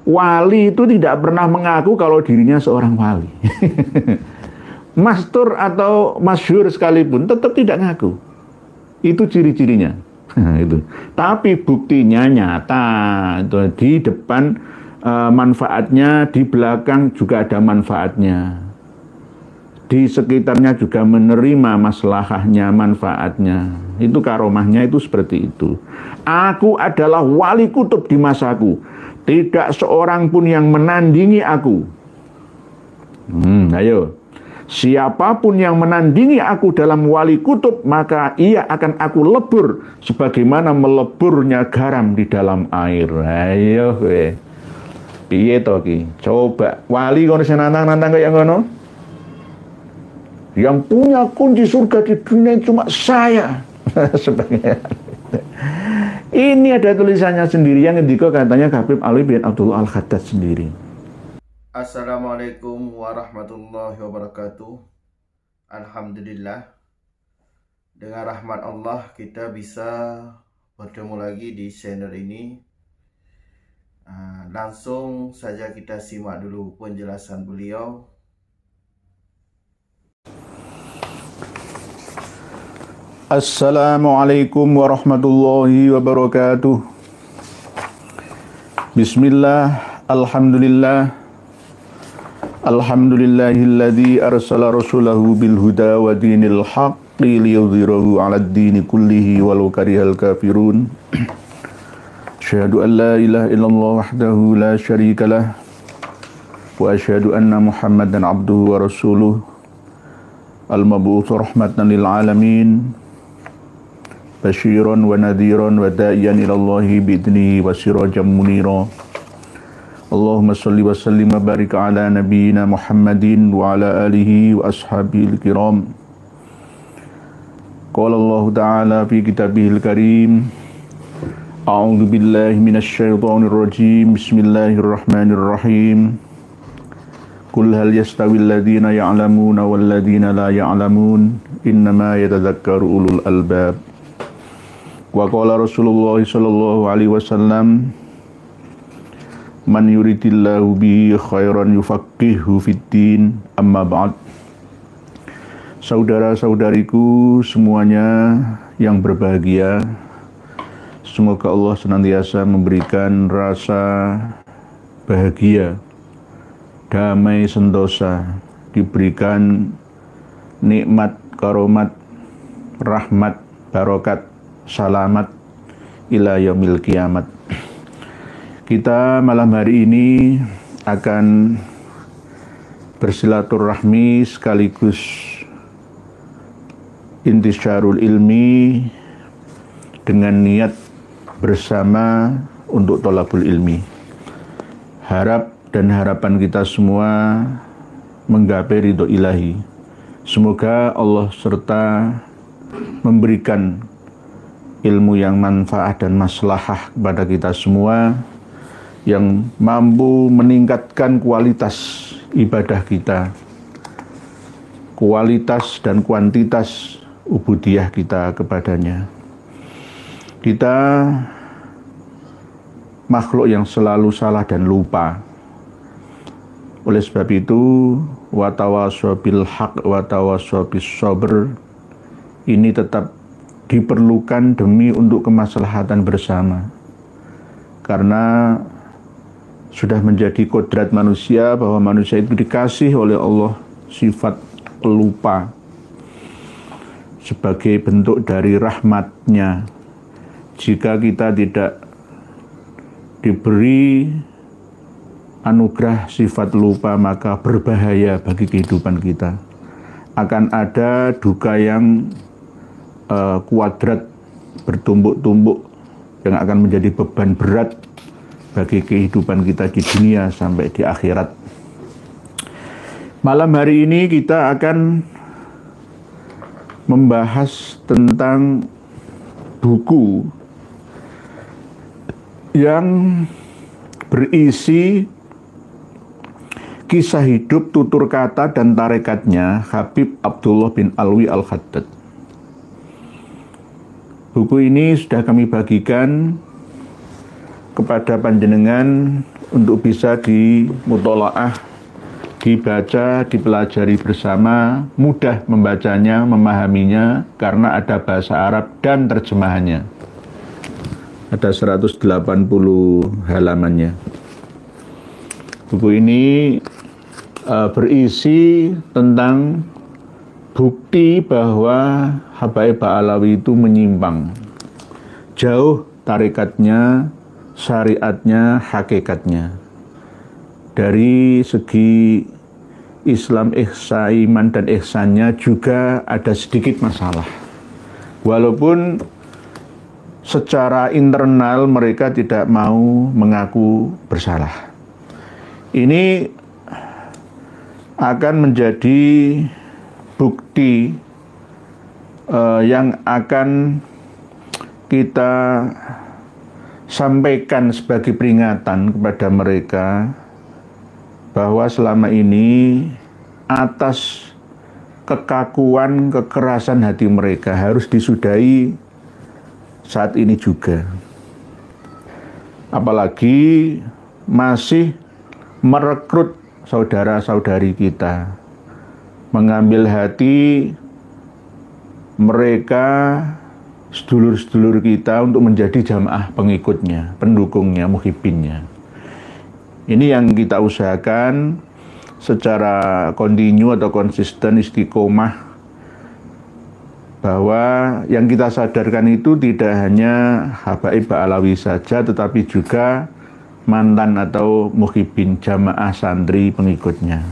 Wali itu tidak pernah mengaku kalau dirinya seorang wali. Mastur atau masyhur sekalipun tetap tidak ngaku. Itu ciri-cirinya. Itu. Tapi buktinya nyata. Itu di depan manfaatnya, di belakang juga ada manfaatnya. Di sekitarnya juga menerima maslahahnya, manfaatnya. Itu karomahnya itu seperti itu. Aku adalah wali kutub di masaku. Tidak seorang pun yang menandingi aku. Ayo. Siapapun yang menandingi aku dalam wali kutub, maka ia akan aku lebur sebagaimana meleburnya garam di dalam air. Ayo we. Piye to ki? Coba wali kono sing nantang-nantang kaya ngono. Yang punya kunci surga di dunia cuma saya. Sebagai ini ada tulisannya sendiri yang ngendika katanya Habib Ali bin Abdullah Al-Khaddad sendiri. Assalamualaikum warahmatullahi wabarakatuh. Alhamdulillah, dengan rahmat Allah kita bisa bertemu lagi di channel ini. Langsung saja kita simak dulu penjelasan beliau. Assalamualaikum warahmatullahi wabarakatuh. Bismillah, alhamdulillah. Alhamdulillahilladzi arsala rasulahu bil huda wa dinil haqqi liyudhhirahu 'alad dini kullihi walau karihal kafirun. Asyhadu an la ilaha illallah wahdahu la syarikalah wa asyhadu anna Muhammadan abduhu wa rasuluh al-mab'uts rahmatan lil alamin. Basyiran wa nadhiran wa da'iyan ilallahi bi'idnihi wa sirajan munira. Allahumma salli wa sallim wa barik ala nabiyyina Muhammadin wa ala alihi wa ashabihil kiram. Qala Allah ta'ala fi kitabihil karim. A'udzu billahi minasy syaithanir rajim. Bismillahirrahmanirrahim. Qul hal yastawil ladzina ya'lamuna wal ladzina la ya'lamun innama yatadzakkaru ulul albab. Wa qala Rasulullah sallallahu alaihi wasallam, man yuridillahu bihi khairan yufaqihu fiddin, amma ba'd. Saudara-saudariku semuanya yang berbahagia, semoga Allah senantiasa memberikan rasa bahagia, damai sentosa, diberikan nikmat, karomat, rahmat, barokat, salamat ila yaumil kiamat. Kita malam hari ini akan bersilaturahmi sekaligus intisyarul ilmi dengan niat bersama untuk thalabul ilmi. Harap dan harapan kita semua menggapai ridho ilahi. Semoga Allah serta memberikan ilmu yang manfaat dan maslahah kepada kita semua, yang mampu meningkatkan kualitas ibadah kita, kualitas dan kuantitas ubudiyah kita kepadanya. Kita makhluk yang selalu salah dan lupa. Oleh sebab itu, watawassaw bil haq watawassaw bis sabr ini tetap diperlukan demi untuk kemaslahatan bersama. Karena sudah menjadi kodrat manusia bahwa manusia itu dikasih oleh Allah sifat pelupa sebagai bentuk dari rahmatnya. Jika kita tidak diberi anugerah sifat lupa, maka berbahaya bagi kehidupan kita. Akan ada duka yang kuadrat, bertumbuk-tumbuk, yang akan menjadi beban berat bagi kehidupan kita di dunia sampai di akhirat. Malam hari ini kita akan membahas tentang buku yang berisi kisah hidup, tutur kata, dan tarekatnya Habib Abdullah bin Alwi Al-Khaddad. Buku ini sudah kami bagikan kepada panjenengan untuk bisa dimutolaah, dibaca, dipelajari bersama, mudah membacanya, memahaminya, karena ada bahasa Arab dan terjemahannya. Ada 180 halamannya. Buku ini berisi tentang bukti bahwa Habaib Ba'alawi itu menyimpang. Jauh tarikatnya, syariatnya, hakikatnya. Dari segi Islam, ihsa, iman dan ihsannya juga ada sedikit masalah. Walaupun secara internal mereka tidak mau mengaku bersalah. Ini akan menjadi bukti yang akan kita sampaikan sebagai peringatan kepada mereka bahwa selama ini atas kekakuan, kekerasan hati mereka harus disudahi saat ini juga. Apalagi masih merekrut saudara-saudari kita, mengambil hati mereka, sedulur-sedulur kita untuk menjadi jamaah pengikutnya, pendukungnya, muhibbinnya. Ini yang kita usahakan secara kontinu atau konsisten, istiqomah, bahwa yang kita sadarkan itu tidak hanya Habaib Ba'alawi saja, tetapi juga mantan atau muhibbin, jamaah santri pengikutnya.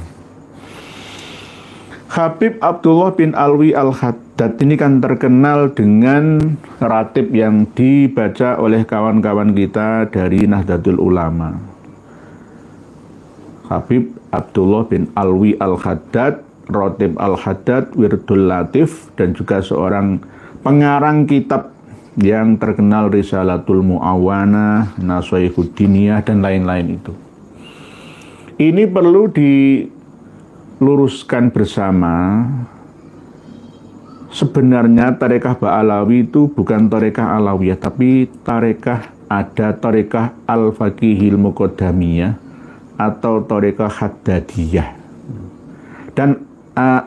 Habib Abdullah bin Alwi Al-Haddad ini kan terkenal dengan ratib yang dibaca oleh kawan-kawan kita dari Nahdlatul Ulama. Habib Abdullah bin Alwi Al-Haddad, Ratib Al-Haddad, Wirdul Latif, dan juga seorang pengarang kitab yang terkenal Risalatul Mu'awanah, Naswaihud Diniyah, dan lain-lain itu. Ini perlu diluruskan bersama. Sebenarnya tarekah Ba'alawi itu bukan tarekah Alawiyah, tapi tarekah Al-Faqihil Muqaddamiyah atau tarekah Haddadiyah. Dan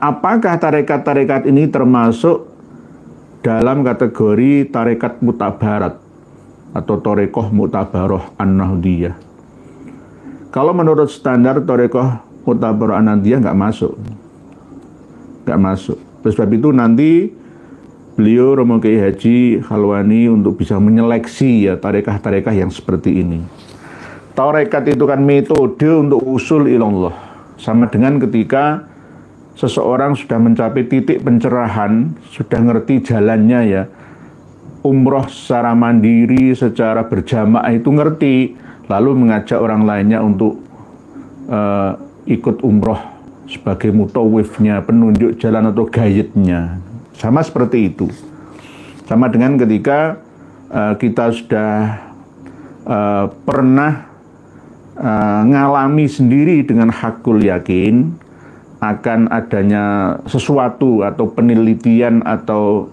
apakah tarekat-tarekat ini termasuk dalam kategori tarekat mutabarat atau tarekoh mutabaroh an-nahdiyah? Kalau menurut standar tarekoh mutabaroh an-nahdiyah nggak masuk. Oleh sebab itu nanti beliau Romo Kiai Haji Khalwani untuk bisa menyeleksi ya tarekah-tarekah yang seperti ini. Tarekat itu kan metode untuk usul ilallah. Sama dengan ketika seseorang sudah mencapai titik pencerahan, sudah ngerti jalannya ya, umroh secara mandiri, secara berjamaah itu ngerti, lalu mengajak orang lainnya untuk ikut umroh sebagai mutawifnya, penunjuk jalan atau guide-nya. Sama seperti itu. Sama dengan ketika kita sudah pernah ngalami sendiri dengan hakul yakin akan adanya sesuatu atau penelitian atau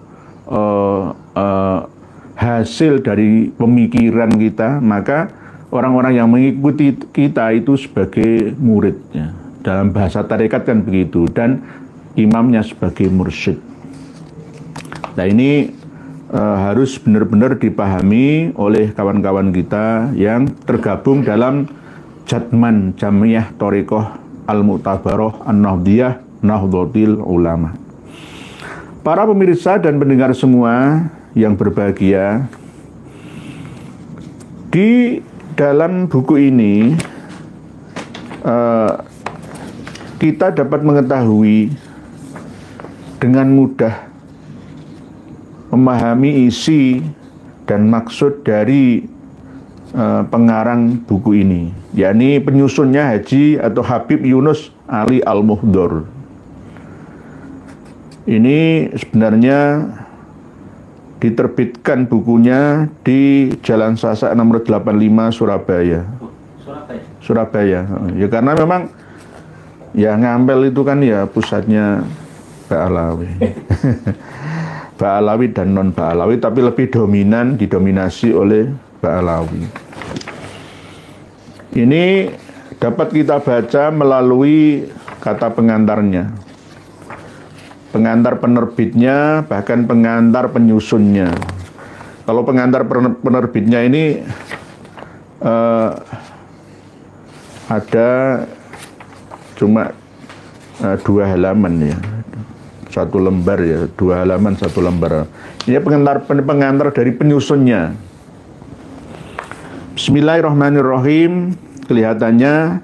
hasil dari pemikiran kita, maka orang-orang yang mengikuti kita itu sebagai muridnya. Dalam bahasa tarekat kan begitu, dan imamnya sebagai mursyid. Nah ini harus benar-benar dipahami oleh kawan-kawan kita yang tergabung dalam Jatman Jamiyah Thariqah Al-Mu'tabaroh An-Nahdiyah Nahdlatul Ulama. Para pemirsa dan pendengar semua yang berbahagia, di dalam buku ini kita dapat mengetahui dengan mudah, memahami isi dan maksud dari pengarang buku ini, yakni penyusunnya Haji atau Habib Yunus Ali Al-Muhdor. Ini sebenarnya diterbitkan bukunya di Jalan Sasak nomor 85 Surabaya. Surabaya. Ya karena memang ya Ngampel itu kan ya pusatnya Ba'alawi. Ba'alawi dan non Ba'alawi, tapi lebih didominasi oleh Ba'alawi. Ini dapat kita baca melalui kata pengantarnya. Pengantar penerbitnya, bahkan pengantar penyusunnya. Kalau pengantar penerbitnya ini ada cuma 2 halaman ya. 1 lembar ya, 2 halaman 1 lembar. Ini pengantar dari penyusunnya. Bismillahirrahmanirrahim. Kelihatannya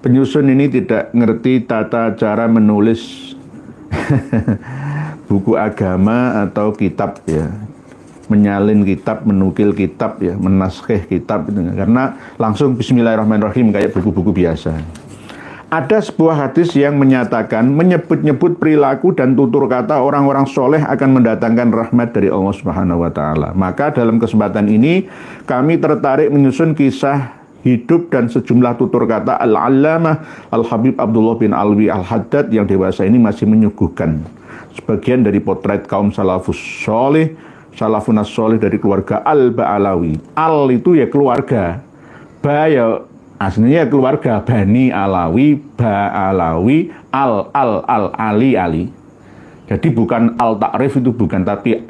penyusun ini tidak ngerti tata cara menulis buku agama atau kitab ya, menyalin kitab, menukil kitab ya, menaskih kitab gitu. Karena langsung Bismillahirrahmanirrahim kayak buku-buku biasa. Ada sebuah hadis yang menyatakan menyebut-nyebut perilaku dan tutur kata orang-orang soleh akan mendatangkan rahmat dari Allah Subhanahu wa Ta'ala. Maka dalam kesempatan ini kami tertarik menyusun kisah hidup dan sejumlah tutur kata Al-Allamah Al-Habib Abdullah bin Alwi Al-Haddad yang dewasa ini masih menyuguhkan sebagian dari potret kaum salafus soleh, salafunas soleh dari keluarga Al-Ba'alawi. Al itu ya keluarga, Ba ya aslinya keluarga Bani Alawi, Ba'alawi, Ali. Jadi bukan Al-Ta'rif itu bukan, tapi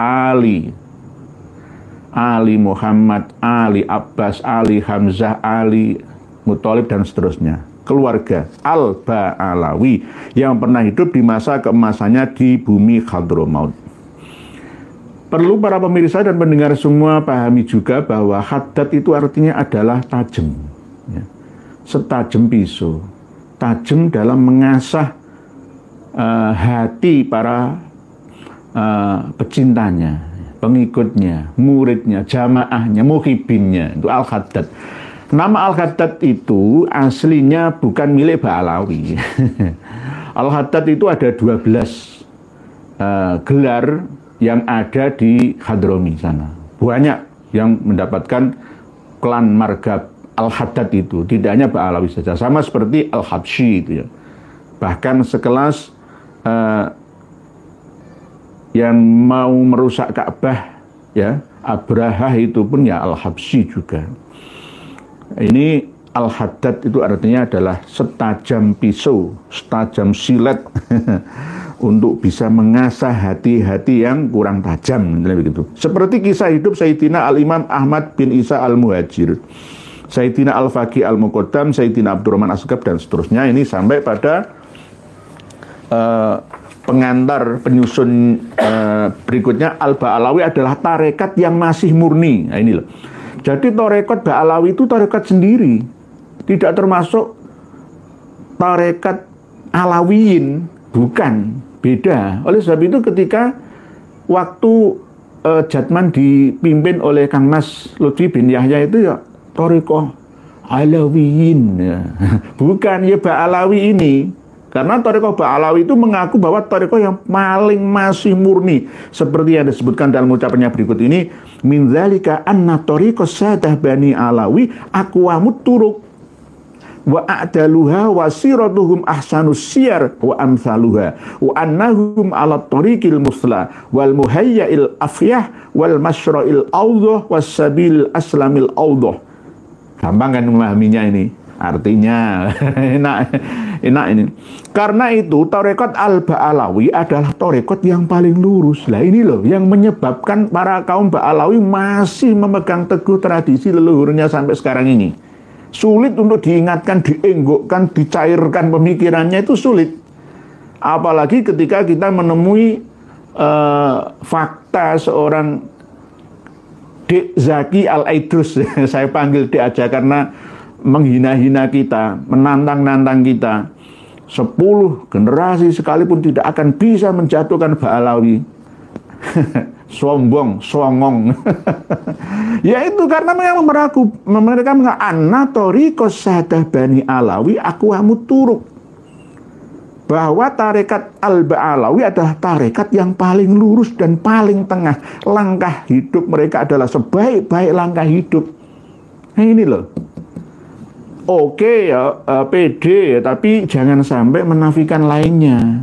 Ali Muhammad, Ali Abbas, Ali Hamzah, Ali Muthalib dan seterusnya. Keluarga Al-Ba'alawi yang pernah hidup di masa keemasannya di bumi Hadramaut. Perlu para pemirsa dan pendengar semua pahami juga bahwa haddad itu artinya adalah tajam ya. Setajam pisau, tajam dalam mengasah hati para pecintanya, pengikutnya, muridnya, jamaahnya, muhibinnya. Itu Al-Haddad. Nama Al-Haddad itu aslinya bukan milik Ba'alawi. Al-Haddad itu ada 12 gelar yang ada di Hadrami sana. Banyak yang mendapatkan klan marga Al-Haddad itu. Tidak hanya Ba'alawi saja. Sama seperti Al-Habsyi itu ya. Bahkan sekelas yang mau merusak Ka'bah ya, Abrahah itu pun ya Al-Habsyi juga. Ini Al-Haddad itu artinya adalah setajam pisau, setajam silet untuk bisa mengasah hati-hati yang kurang tajam begitu. Seperti kisah hidup Sayyidina Al-Imam Ahmad bin Isa Al-Muhajir, Sayyidina Al-Faqih Al-Muqaddam, Sayyidina Abdurrahman As-Sagab dan seterusnya. Ini sampai pada pengantar penyusun berikutnya. Al-Ba'alawi adalah tarekat yang masih murni. Nah, ini loh. Jadi tarekat Ba'alawi itu tarekat sendiri, tidak termasuk tarekat Alawiyin, bukan, beda. Oleh sebab itu ketika waktu Jatman dipimpin oleh Kang Mas Lutfi bin Yahya itu ya tarekat Alawiyin ya. Bukan ya Ba'alawi ini. Karena Thariqah Ba'alawi itu mengaku bahwa Thariqah yang paling masih murni. Seperti yang disebutkan dalam ucapannya berikut ini. Min dzalika anna Thariqah Sadah Bani Alawi aqwamut turuq wa a'daluha wa siratuhum ahsanus siyar wa amsaluha wa annahum ala tariqil musla wal muhayya'il afyah wal masyra'il awdah was sabil aslamil awdah. Gampang kan memahaminya ini? Artinya enak ini. Karena itu tarekat Al-Ba'alawi adalah tarekat yang paling lurus. Lah ini loh yang menyebabkan para kaum Ba'alawi masih memegang teguh tradisi leluhurnya sampai sekarang ini. Sulit untuk diingatkan, dienggokkan, dicairkan pemikirannya itu sulit. Apalagi ketika kita menemui fakta seorang Dek Zaki Al-Aidrus. Saya panggil Dek aja karena menghina-hina kita, menantang-nantang kita. 10 generasi sekalipun tidak akan bisa menjatuhkan Ba'alawi. Sombong, songong. Ya itu karena mereka mengaku anna thariqas Sadah Bani Alawi aqwamut turuq. Bahwa tarekat Al-Ba'alawi adalah tarekat yang paling lurus dan paling tengah. Langkah hidup mereka adalah sebaik-baik langkah hidup. Nah ini loh. Oke ya, pede ya, tapi jangan sampai menafikan lainnya.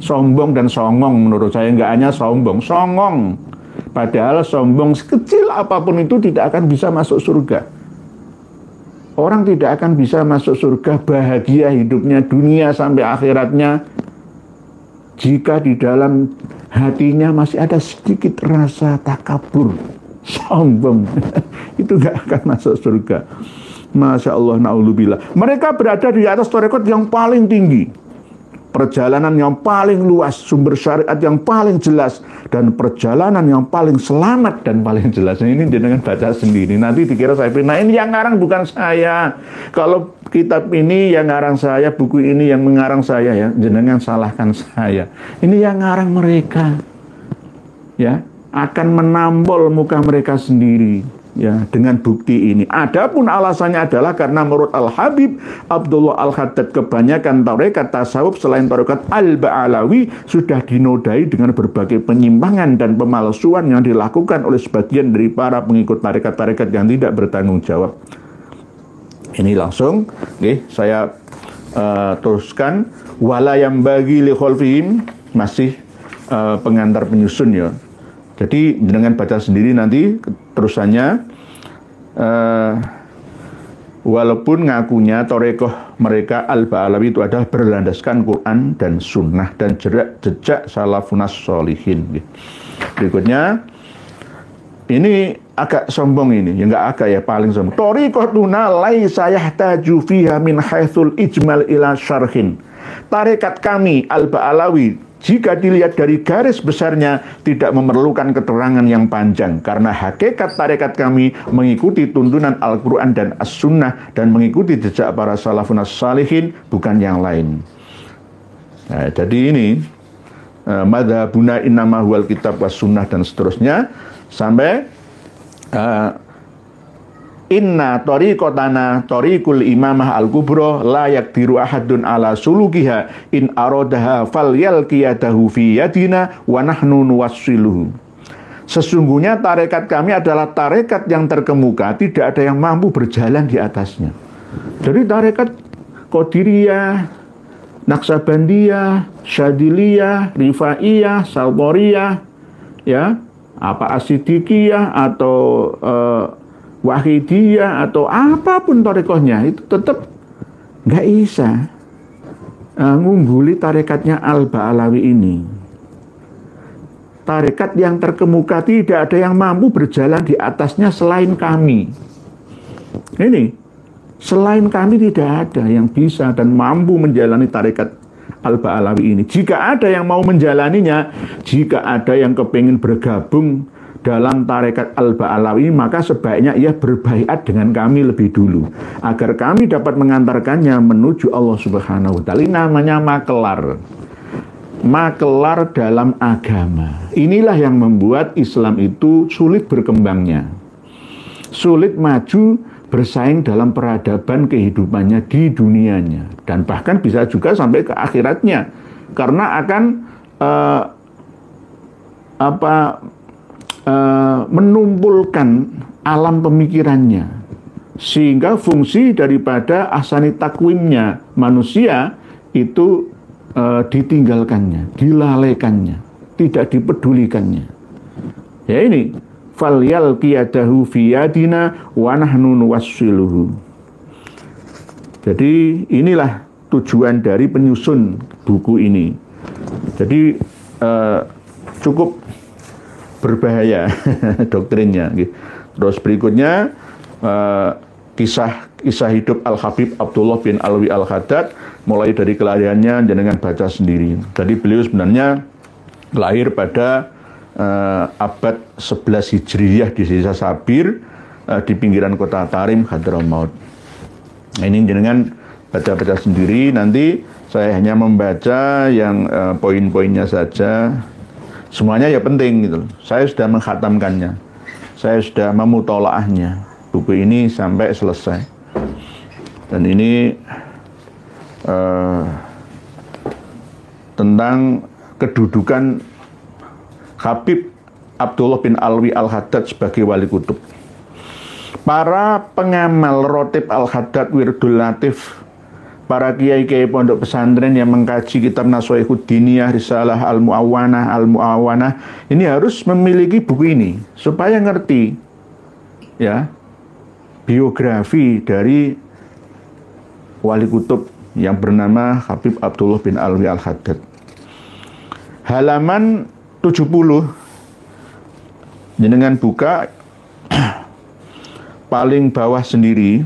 Sombong dan songong menurut saya, nggak hanya sombong, songong. Padahal sombong sekecil apapun itu tidak akan bisa masuk surga. Orang tidak akan bisa masuk surga bahagia hidupnya dunia sampai akhiratnya jika di dalam hatinya masih ada sedikit rasa takabur, sombong. Itu gak akan masuk surga. Masya Allah, na'udzubillah. Mereka berada di atas tarekat yang paling tinggi, perjalanan yang paling luas, sumber syariat yang paling jelas, dan perjalanan yang paling selamat dan paling jelas. Ini jenengan baca sendiri. Nanti dikira saya, nah ini yang ngarang bukan saya. Kalau kitab ini yang ngarang saya, buku ini yang mengarang saya, ya jenengan salahkan saya. Ini yang ngarang mereka, ya akan menampol muka mereka sendiri, ya dengan bukti ini. Adapun alasannya adalah karena menurut Al-Habib Abdullah Al-Haddad, kebanyakan tarekat tasawuf selain tarekat Al-Ba'alawi sudah dinodai dengan berbagai penyimpangan dan pemalsuan yang dilakukan oleh sebagian dari para pengikut tarekat-tarekat yang tidak bertanggung jawab. Ini langsung saya teruskan. Wala yang bagi li khalfihim, masih pengantar penyusun, ya. Jadi dengan baca sendiri nanti terusannya. Walaupun ngakunya torekoh mereka Al-Ba'alawi itu adalah berlandaskan Quran dan Sunnah dan jejak salafunas sholihin. Berikutnya, ini agak sombong ini, ya nggak agak ya, paling sombong. Tariqatuna laisa yahtaju fiha min haitsul ijmal ila syarhin. Tarekat kami Al-Ba'alawi, jika dilihat dari garis besarnya, tidak memerlukan keterangan yang panjang, karena hakikat tarekat kami mengikuti tuntunan Al-Quran dan As-Sunnah dan mengikuti jejak para salafun as-salihin, bukan yang lain. Nah, jadi ini madhabuna innama huwal kitab was sunnah dan seterusnya sampai inna tariqatana tariqul imamah al-kubra la yakdiru ahadun ala sulukiha in aradaha falyalqiyadahu fi yadina wa nahnu nuwassiluhu. Sesungguhnya tarekat kami adalah tarekat yang terkemuka, tidak ada yang mampu berjalan di atasnya. Dari tarekat Qadiriyah, Naksabandiyah, Syadiliyah, Rifaiyah, Salboriyah, ya, apa Asidikiyah atau Wahidiyah atau apapun tarekohnya, itu tetap nggak bisa ngungguli tarekatnya Al-Ba'alawi ini. Tarekat yang terkemuka, tidak ada yang mampu berjalan di atasnya selain kami. Ini, selain kami tidak ada yang bisa dan mampu menjalani tarekat Al-Ba'alawi ini. Jika ada yang mau menjalaninya, jika ada yang kepingin bergabung dalam tarekat Al-Ba'alawi, maka sebaiknya ia berbaiat dengan kami lebih dulu, agar kami dapat mengantarkannya menuju Allah Subhanahu wa Ta'ala. Ini namanya makelar. Makelar dalam agama. Inilah yang membuat Islam itu sulit berkembangnya, sulit maju bersaing dalam peradaban kehidupannya di dunianya, dan bahkan bisa juga sampai ke akhiratnya, karena akan menumpulkan alam pemikirannya, sehingga fungsi daripada ahsani takwimnya manusia itu ditinggalkannya, dilalaikannya, tidak dipedulikannya. Ya ini, falyalqiyadahu fi yadina wa nahnu nuwassiluhu. Jadi inilah tujuan dari penyusun buku ini. Jadi cukup berbahaya doktrinnya. Terus berikutnya kisah hidup Al-Habib Abdullah bin Alwi Al-Haddad, mulai dari kelahirannya jenengan baca sendiri. Jadi beliau sebenarnya lahir pada abad 11 Hijriyah di Desa Sabir, di pinggiran kota Tarim, Hadramaut. Nah, ini jenengan baca-baca sendiri. Nanti saya hanya membaca yang poin-poinnya saja. Semuanya ya penting gitu. Saya sudah mengkhatamkannya, saya sudah memutolaahnya buku ini sampai selesai. Dan ini tentang kedudukan Habib Abdullah bin Alwi Al-Haddad sebagai wali kutub. Para pengamal rotib Al-Haddad Wirdul Latif, para kiai-kiai pondok pesantren yang mengkaji kitab Nashaikhud Diniyah, Risalah Al-Mu'awanah, ini harus memiliki buku ini supaya ngerti, ya, biografi dari wali kutub yang bernama Habib Abdullah bin Alwi Al-Haddad. Halaman 70, jenengan buka paling bawah sendiri.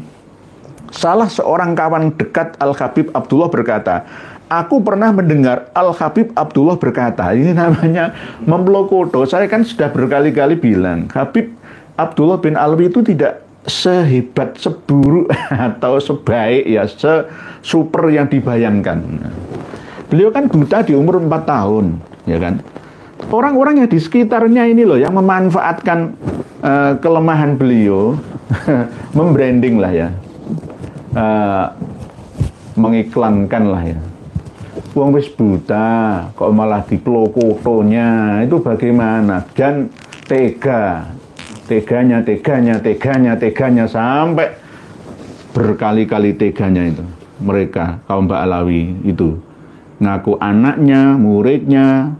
Salah seorang kawan dekat Al-Habib Abdullah berkata, aku pernah mendengar Al-Habib Abdullah berkata, ini namanya memlokoto. Saya kan sudah berkali-kali bilang, Habib Abdullah bin Alwi itu tidak sehebat, seburuk atau sebaik, ya, super yang dibayangkan. Beliau kan buta di umur 4 tahun, ya kan. Orang-orang yang di sekitarnya ini loh yang memanfaatkan kelemahan beliau, membranding lah ya, mengiklankan lah ya. Wong wis buta kok malah diplokotonya, itu bagaimana? Dan teganya sampai berkali-kali teganya itu. Mereka kaum Mbak Alawi itu ngaku anaknya, muridnya,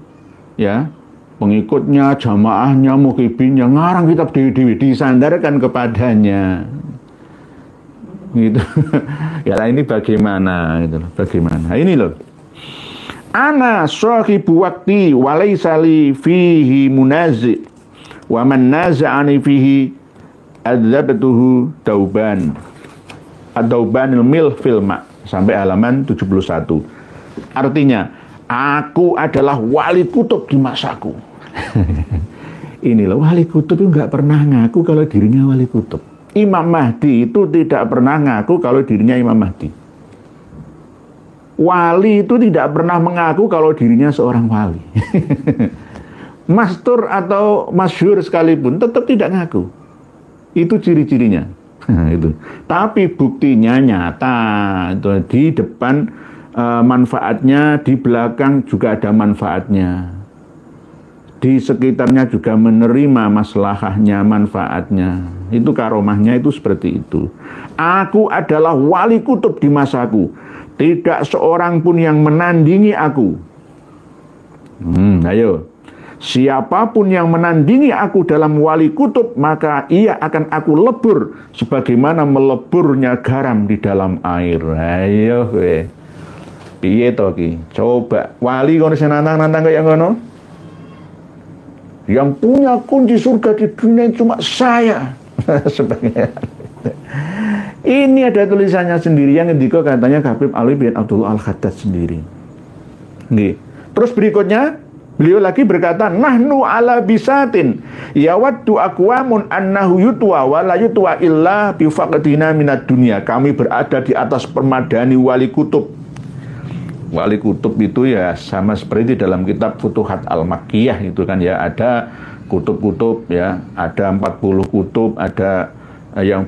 ya, pengikutnya, jamaahnya, muhibinnya, ngarang kitab dewi-dewi, disandarkan kepadanya. Gitu. Ya ini bagaimana itu, bagaimana? Ini loh. Ana sahibu waqti walaysa li fihi munazi wa man naza'ani fihi adzabtuhu dauban. Ad-daubanil mil filma sampai halaman 71. Artinya, aku adalah wali kutub di masaku. Ini loh, wali kutub itu nggak pernah ngaku kalau dirinya wali kutub. Imam Mahdi itu tidak pernah ngaku kalau dirinya Imam Mahdi. Wali itu tidak pernah mengaku kalau dirinya seorang wali. Mastur atau masyhur sekalipun tetap tidak ngaku. Itu ciri-cirinya. Itu. Tapi buktinya nyata. Itu, di depan manfaatnya, di belakang juga ada manfaatnya. Di sekitarnya juga menerima maslahahnya, manfaatnya. Itu karomahnya itu seperti itu. Aku adalah wali kutub di masaku. Tidak seorang pun yang menandingi aku. Ayo. Siapapun yang menandingi aku dalam wali kutub, maka ia akan aku lebur sebagaimana meleburnya garam di dalam air. Ayo we. Piye to ki? Coba wali kono sing nantang-nantang kaya ngono. Yang punya kunci surga di dunia cuma saya. Sebagai ini ada tulisannya sendiri yang ngendika katanya Habib Ali bin Abdullah Al-Haddad sendiri. Nih. Terus berikutnya beliau lagi berkata, nahnu ala bisatin yawaddu aqwamun annahu yutwa wa la yutwa illa bi faqdina minad dunya. Kami berada di atas permadani wali kutub. Wali kutub itu ya sama seperti dalam kitab Futuhat Al-Makkiyah itu kan ya, ada kutub-kutub ya, ada 40 kutub, ada yang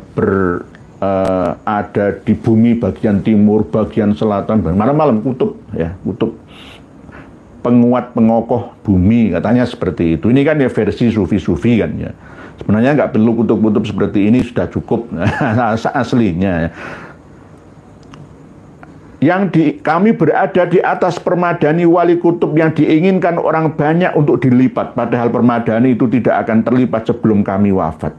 ada di bumi bagian timur, bagian selatan, malam-malam kutub ya, kutub penguat pengokoh bumi, katanya seperti itu. Ini kan ya versi sufi-sufi kan ya. Sebenarnya nggak perlu kutub-kutub seperti ini, sudah cukup aslinya ya. Kami berada di atas permadani wali kutub yang diinginkan orang banyak untuk dilipat, padahal permadani itu tidak akan terlipat sebelum kami wafat.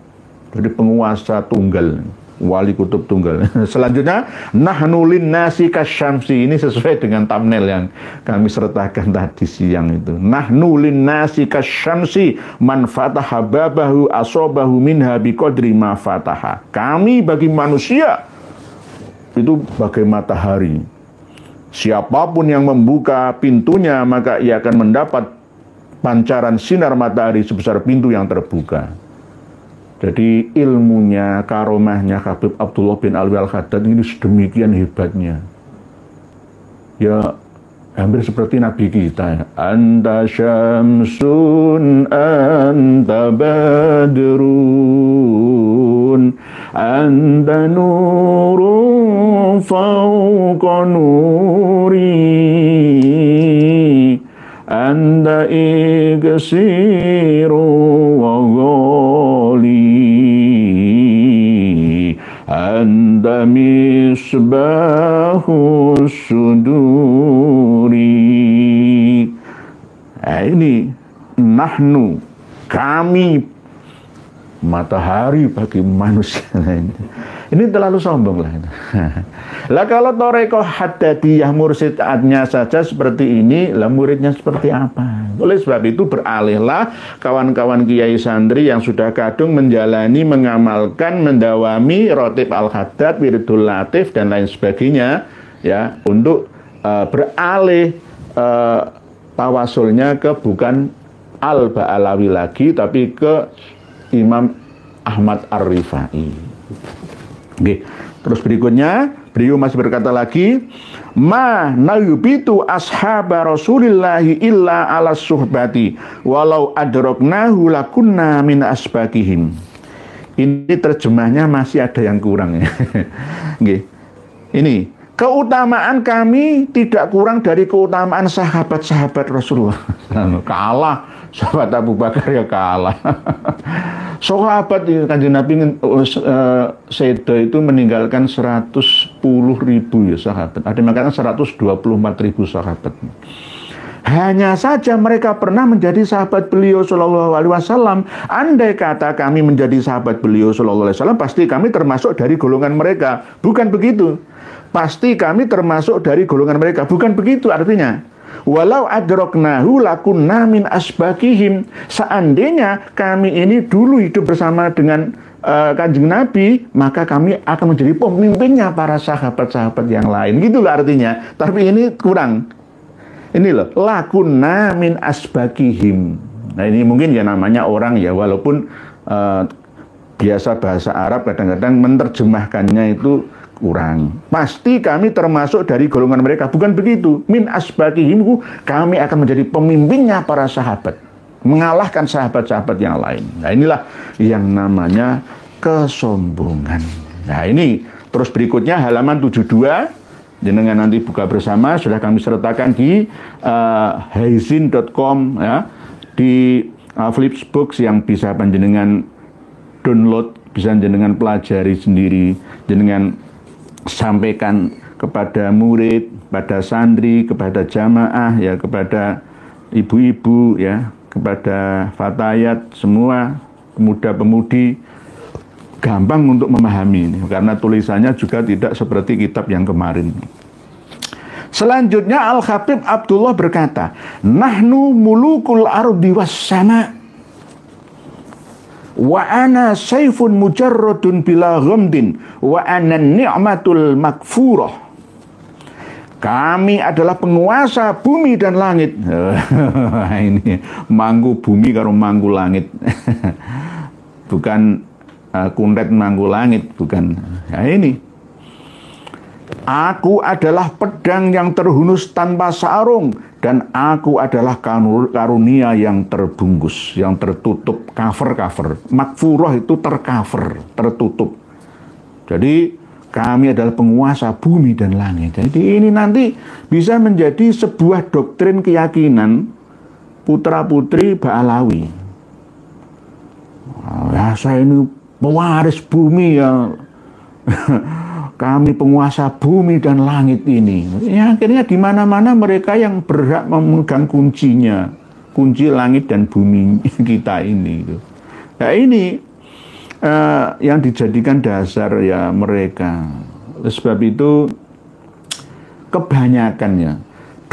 Jadi penguasa tunggal, wali kutub tunggal. Selanjutnya, nahnu linnasi kasyamsi. Ini sesuai dengan thumbnail yang kami sertakan tadi siang itu. Nahnu linnasi kasyamsi man fataha babahu asobahu minha biqadri ma fataha. Kami bagi manusia itu bagai matahari. Siapapun yang membuka pintunya, maka ia akan mendapat pancaran sinar matahari sebesar pintu yang terbuka. Jadi ilmunya, karomahnya Habib Abdullah bin Alwi Al-Haddad ini sedemikian hebatnya. Ya hampir seperti Nabi kita ya. Anta syamsun, anta badrun, anta nurun fauqa nuri, anta iksiru wa ghali, anta misbahu suduri. Nah, ini nahnu, kami matahari bagi manusia. Ini terlalu sombong lah. Lah kalau Thariqah Haddadiyah mursyidnya saja seperti ini, lah muridnya seperti apa? Oleh sebab itu beralihlah kawan-kawan kiai santri yang sudah kadung menjalani, mengamalkan, mendawami Rotib Al-Haddad, Wiridul Latif dan lain sebagainya, ya, untuk beralih tawasulnya ke bukan Al-Ba'alawi lagi, tapi ke Imam Ahmad Ar-Rifai. Oke. Terus berikutnya beliau masih berkata lagi, ma nayubitu ashaba Rasulillahi illa ala suhbati walau adroknahu lakunna min asbakihim. Ini terjemahnya masih ada yang kurang ya. Oke. Ini keutamaan kami tidak kurang dari keutamaan sahabat-sahabat Rasulullah. Kalah sahabat Abu Bakar, ya kalah. Sahabat Kanjeng Nabi Sedo itu meninggalkan 110.000 ya sahabat. Ada yang mengatakan 124.000 sahabat. Hanya saja mereka pernah menjadi sahabat beliau Shallallahu Alaihi Wasallam. Andai kata kami menjadi sahabat beliau Shallallahu Alaihi Wasallam, pasti kami termasuk dari golongan mereka. Bukan begitu. Pasti kami termasuk dari golongan mereka. Bukan begitu artinya. Walau adroknahu lakunna min asbakihim. Seandainya kami ini dulu hidup bersama dengan Kanjeng Nabi, maka kami akan menjadi pemimpinnya para sahabat-sahabat yang lain. Gitu loh artinya. Tapi ini kurang. Ini loh, lakunna min asbakihim. Nah ini mungkin ya namanya orang ya, walaupun biasa bahasa Arab kadang-kadang menerjemahkannya itu kurang. Pasti kami termasuk dari golongan mereka. Bukan begitu. Min asbakihim, kami akan menjadi pemimpinnya para sahabat, mengalahkan sahabat-sahabat yang lain. Nah inilah yang namanya kesombongan. Nah ini terus berikutnya halaman 72. Jenengan nanti buka bersama, sudah kami sertakan di haizin.com ya, di Flipsbooks yang bisa panjenengan download, bisa jenengan pelajari sendiri, jenengan sampaikan kepada murid, pada santri, kepada jamaah ya, kepada ibu-ibu ya, kepada fatayat, semua pemuda-pemudi, gampang untuk memahami ini, karena tulisannya juga tidak seperti kitab yang kemarin. Selanjutnya Al-Khatib Abdullah berkata, nahnu mulukul ardi was sama wa ana saifun mujarradun bila ghamdin wa ana ni'matul makfurah. Kami adalah penguasa bumi dan langit. Ini manggu bumi karo manggu langit. Bukan kundet manggu langit, bukan. Nah ini, aku adalah pedang yang terhunus tanpa sarung, dan aku adalah karunia yang terbungkus, yang tertutup, cover. Makfurah itu tercover, tertutup. Jadi kami adalah penguasa bumi dan langit. Jadi ini nanti bisa menjadi sebuah doktrin keyakinan putra-putri Ba'alawi. Ya saya ini pewaris bumi ya. Kami penguasa bumi dan langit ini. Ya, akhirnya di mana-mana mereka yang berhak memegang kuncinya, kunci langit dan bumi kita ini. Nah ini yang dijadikan dasar ya mereka. Sebab itu kebanyakannya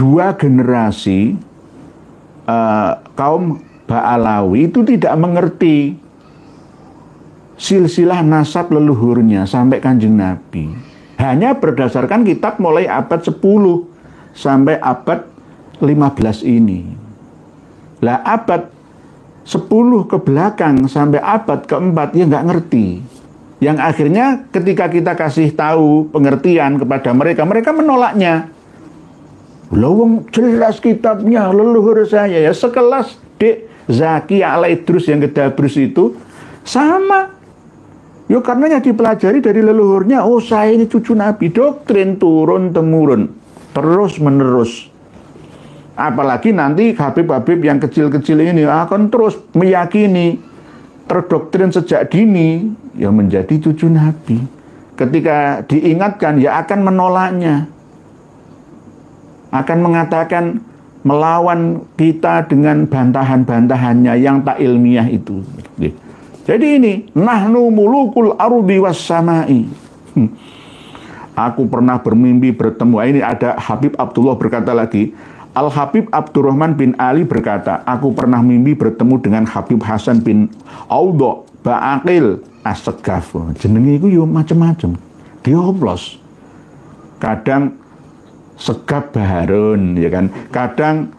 2 generasi kaum Ba'alawi itu tidak mengerti silsilah nasab leluhurnya sampai Kanjeng Nabi. Hanya berdasarkan kitab mulai abad 10 sampai abad 15 ini. Lah abad 10 ke belakang sampai abad keempat ya nggak ngerti. Yang akhirnya ketika kita kasih tahu pengertian kepada mereka, mereka menolaknya. Lawang jelas kitabnya leluhur saya ya, sekelas Dek Zaki Alaidrus yang Gedabrus itu sama. Yo karenanya dipelajari dari leluhurnya, oh saya ini cucu Nabi, doktrin turun-temurun, terus-menerus. Apalagi nanti Habib-habib yang kecil-kecil ini akan terus meyakini, terdoktrin sejak dini, ya menjadi cucu Nabi. Ketika diingatkan, ya akan menolaknya. Akan mengatakan, melawan kita dengan bantahan-bantahannya yang tak ilmiah itu. Jadi ini, nahnu mulukul ardi was samai. Aku pernah bermimpi bertemu. Ini ada Habib Abdullah berkata lagi. Al-Habib Abdurrahman bin Ali berkata, aku pernah mimpi bertemu dengan Habib Hasan bin Audha Ba'aqil As-Segaf. Jenenge iku yo macem-macem. Dioplos. Kadang Segaf Baharun, ya kan. Kadang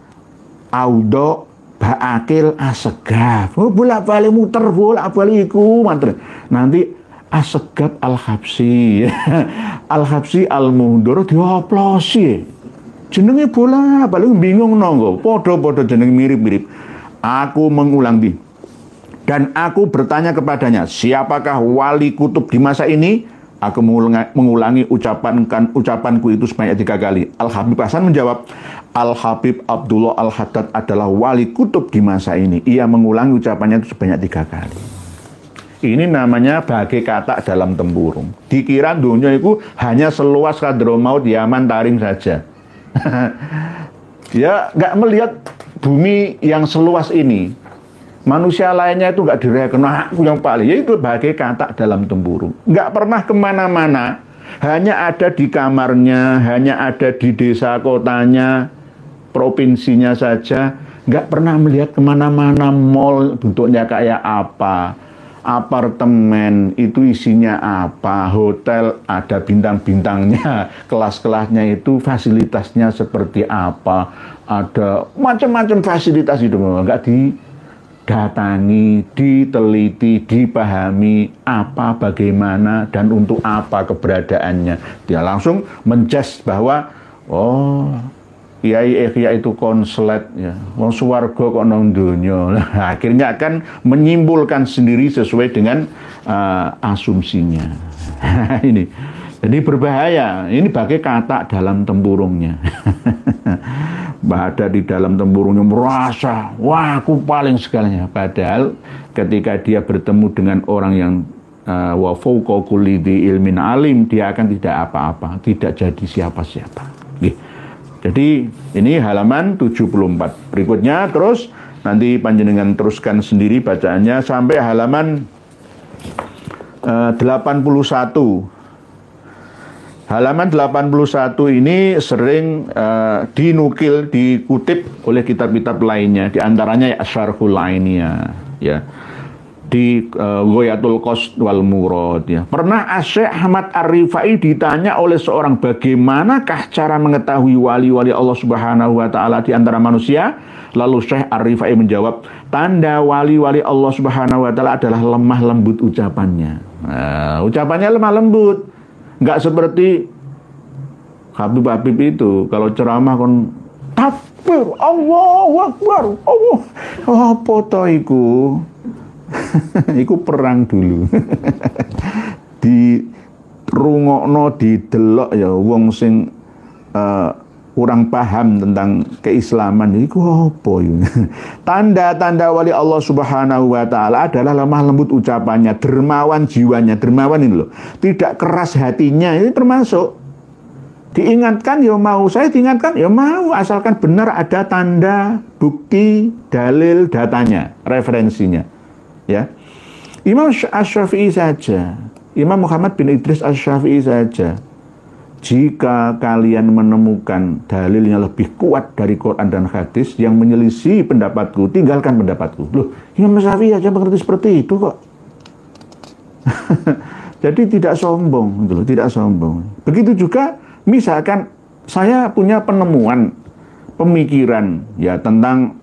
Audha Ba'aqil As-Segaf. Oh, bolak-balik muter, bolak-balik iku mantre. Nanti As-Segaf Al-Habsi. Al-Habsi Al-Mundur dioplosi. Jenenge bolak-balik bingung nonggo. Podo-podo jeneng mirip-mirip. Aku mengulangi. Dan aku bertanya kepadanya, siapakah wali kutub di masa ini? Aku mengulangi ucapanku itu sebanyak 3 kali. Al-Habib Hasan menjawab, Al-Habib Abdullah Al-Haddad adalah wali kutub di masa ini. Ia mengulangi ucapannya itu sebanyak 3 kali. Ini namanya bagai katak dalam tempurung. Dikira dunia itu hanya seluas Hadramaut, Yaman, Tarim saja. Dia nggak melihat bumi yang seluas ini. Manusia lainnya itu nggak direken, aku yang paling. Ya itu bagai katak dalam tempurung. Nggak pernah kemana-mana. Hanya ada di kamarnya, hanya ada di desa kotanya, provinsinya saja. Nggak pernah melihat kemana-mana mall bentuknya kayak apa. Apartemen itu isinya apa, hotel ada bintang-bintangnya, kelas-kelasnya itu fasilitasnya seperti apa, ada macam-macam fasilitas itu, nggak didatangi, diteliti, dipahami apa, bagaimana, dan untuk apa keberadaannya. Dia langsung menjudge bahwa, oh, kiai itu konslet ya, wong swarga kok nang donya. Akhirnya akan menyimpulkan sendiri sesuai dengan asumsinya. Ini jadi berbahaya. Ini bagai katak dalam tempurungnya. Ada di dalam tempurungnya merasa, wah aku paling segalanya. Padahal ketika dia bertemu dengan orang yang wa fawqa kulli dzi ilmin alim, dia akan tidak apa-apa, tidak jadi siapa-siapa. Jadi ini halaman 74. Berikutnya terus nanti panjenengan teruskan sendiri bacaannya sampai halaman 81. Halaman 81 ini sering dinukil, dikutip oleh kitab-kitab lainnya, diantaranya Asyarhul Ainiyah, ya. Di Ghayatul Qasd wal Murad, ya. Pernah Syekh Ahmad Ar-Rifai ditanya oleh seorang, bagaimanakah cara mengetahui wali-wali Allah Subhanahu wa taala di antara manusia? Lalu Syekh Ar-Rifai menjawab, tanda wali-wali Allah Subhanahu wa taala adalah lemah lembut ucapannya. Ucapannya lemah lembut. Enggak seperti Habib-habib itu kalau ceramah kon takbir, Allahu Akbar. Allah. Apa to iku? Iku perang dulu. Di rungokno, didelok ya wong sing kurang paham tentang keislaman. Iku apa ya? Tanda-tanda wali Allah Subhanahu wa taala adalah lemah lembut ucapannya, dermawan jiwanya. Dermawan ini loh, tidak keras hatinya. Ini termasuk diingatkan ya mau, saya diingatkan ya mau, asalkan benar ada tanda, bukti, dalil, datanya, referensinya. Ya, Imam Asy-Syafi'i saja, Imam Muhammad bin Idris Asy-Syafi'i saja, jika kalian menemukan dalil yang lebih kuat dari Quran dan hadis yang menyelisih pendapatku, tinggalkan pendapatku. Loh, Imam Syafi'i aja mengerti seperti itu kok. Jadi tidak sombong, gitu, tidak sombong. Begitu juga, misalkan saya punya penemuan, pemikiran ya tentang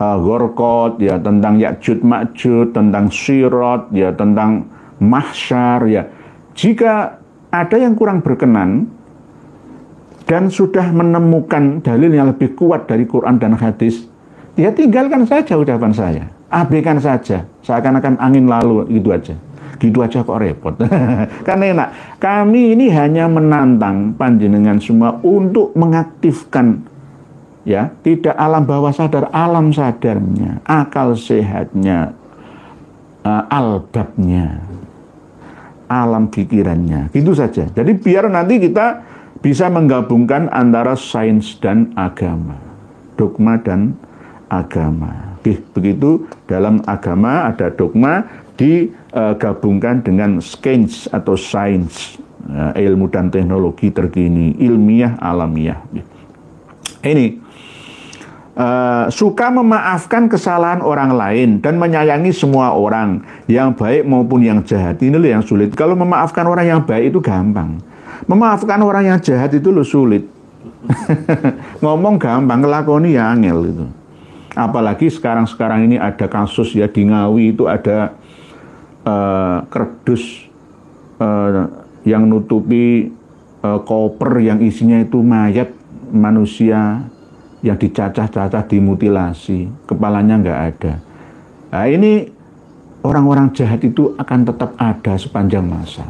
Ghorqad, ya tentang Ya'jud Ma'jud, tentang Sirat, ya tentang Mahsyar, ya. Jika ada yang kurang berkenan dan sudah menemukan dalil yang lebih kuat dari Quran dan hadis, ya tinggalkan saja ucapan saya, abaikan saja, seakan-akan angin lalu, gitu aja. Gitu aja kok repot. Karena enak. Kami ini hanya menantang panjenengan semua untuk mengaktifkan, ya, tidak alam bawah sadar, alam sadarnya, akal sehatnya, albabnya, alam pikirannya, gitu saja. Jadi biar nanti kita bisa menggabungkan antara sains dan agama, dogma dan agama. Begitu dalam agama ada dogma digabungkan dengan sains atau sains. ilmu dan teknologi terkini, ilmiah, alamiah. Ini suka memaafkan kesalahan orang lain dan menyayangi semua orang, yang baik maupun yang jahat. Ini loh yang sulit. Kalau memaafkan orang yang baik itu gampang. Memaafkan orang yang jahat itu loh sulit. Ngomong gampang, ngelakoni ya angel gitu. Apalagi sekarang ini ada kasus ya di Ngawi itu ada kerdus yang nutupi koper yang isinya itu mayat manusia yang dicacah-cacah, dimutilasi, kepalanya nggak ada. Nah ini orang-orang jahat itu akan tetap ada sepanjang masa.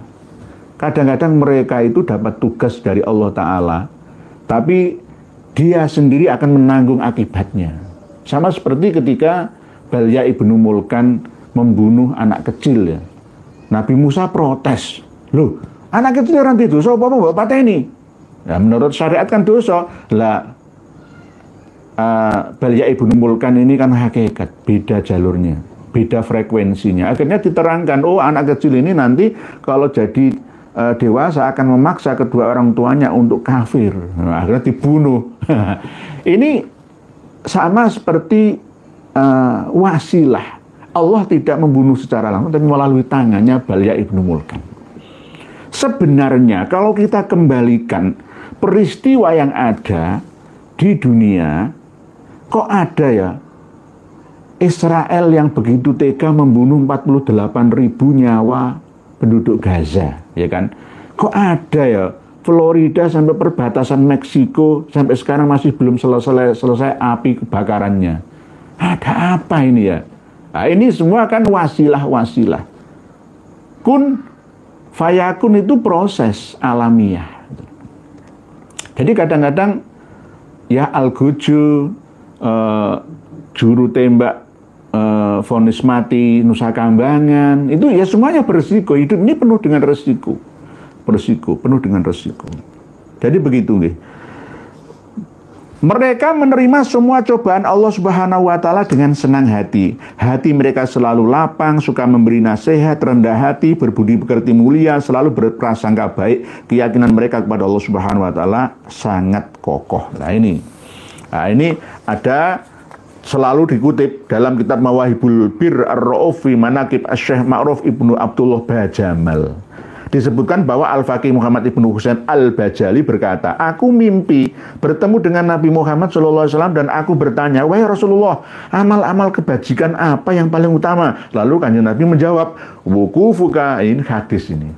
Kadang-kadang mereka itu dapat tugas dari Allah Ta'ala, tapi dia sendiri akan menanggung akibatnya. Sama seperti ketika Balya ibnu Mulkan membunuh anak kecil ya. Nabi Musa protes, loh anak kecil nanti dosa apa mbok pateni? Ya menurut syariat kan dosa. Lah Balya ibnu Mulkan ini kan hakikat, beda jalurnya, beda frekuensinya. Akhirnya diterangkan, oh anak kecil ini nanti kalau jadi dewasa akan memaksa kedua orang tuanya untuk kafir. Nah, akhirnya dibunuh. Ini sama seperti wasilah. Allah tidak membunuh secara langsung, tapi melalui tangannya Balya ibnu Mulkan. Sebenarnya kalau kita kembalikan peristiwa yang ada di dunia, kok ada ya Israel yang begitu tega membunuh 48.000 nyawa penduduk Gaza, ya kan? Kok ada ya Florida sampai perbatasan Meksiko sampai sekarang masih belum selesai api kebakarannya. Ada apa ini ya? Nah, ini semua kan wasilah-wasilah. Kun fayakun itu proses alamiah. Jadi kadang-kadang ya Al-Gojo, juru tembak, vonis mati, Nusa Kambangan, itu ya semuanya berisiko. Hidup ini penuh dengan resiko. Penuh dengan resiko. Jadi begitu nih. Mereka menerima semua cobaan Allah Subhanahu wa Ta'ala dengan senang hati. Hati mereka selalu lapang, suka memberi nasihat, rendah hati, berbudi pekerti mulia, selalu berprasangka baik. Keyakinan mereka kepada Allah Subhanahu wa Ta'ala sangat kokoh. Nah ini ada selalu dikutip dalam kitab Mawahibul Bir Ar-Ra'ufi Manaqib Asy-Syaikh Ma'ruf Ibnu Abdullah Bajamal. Disebutkan bahwa Al-Faqih Muhammad Ibnu Husain Al-Bajali berkata, aku mimpi bertemu dengan Nabi Muhammad SAW dan aku bertanya, wahai Rasulullah, amal-amal kebajikan apa yang paling utama? Lalu Kanjeng Nabi menjawab, wukufuka, ini hadis ini.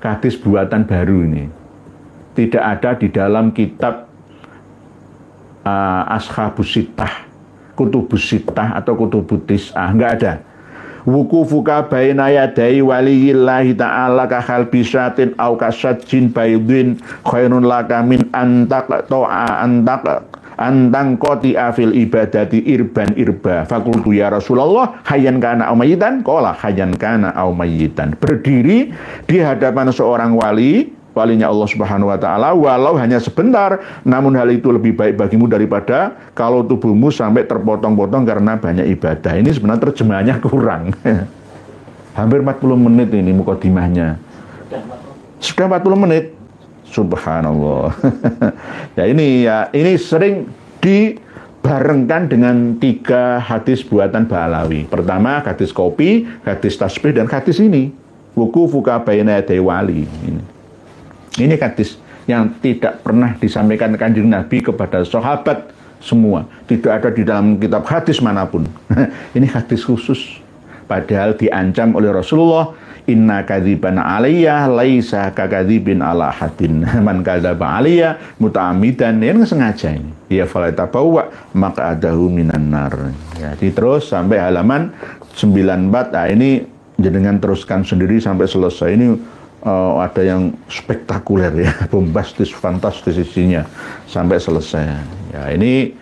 Hadis buatan baru ini. Tidak ada di dalam kitab Ashabus Sittah, Kutubus Sittah atau Kutubut Tis'ah, enggak ada. Wukufuka baina yadai waliyillahi ta'ala kahal bisatin au kasajin baydin khairun laka min antang qoti afil ibadati irban irba. Fakultu ya Rasulullah hayyan kana au mayyitan? Qala hayyan kana au mayyitan. Berdiri di hadapan seorang walinya Allah Subhanahu wa Ta'ala, walau hanya sebentar, namun hal itu lebih baik bagimu daripada kalau tubuhmu sampai terpotong-potong karena banyak ibadah. Ini sebenarnya terjemahannya kurang. Hampir 40 menit ini mukadimahnya. Sudah 40 menit. Subhanallah. ini sering dibarengkan dengan 3 hadis buatan Balawi. Pertama, hadis kopi, hadis tasbih, dan hadis ini. Wukufuka baina yaday wali. Ini hadis yang tidak pernah disampaikan Kanjeng Nabi kepada sahabat semua. Tidak ada di dalam kitab hadis manapun. Ini hadis khusus. Padahal diancam oleh Rasulullah, inna kadziban aliyah laisa kakadzibin ala hadin. Man kadzaba aliyah muta'amidan. Ini sengaja ini. Ya falatabawa maq'adahu minan nar. Jadi terus sampai halaman 94. Nah ini jenengan teruskan sendiri sampai selesai. Ini ada yang spektakuler ya, bombastis, fantastis isinya sampai selesai. Ya ini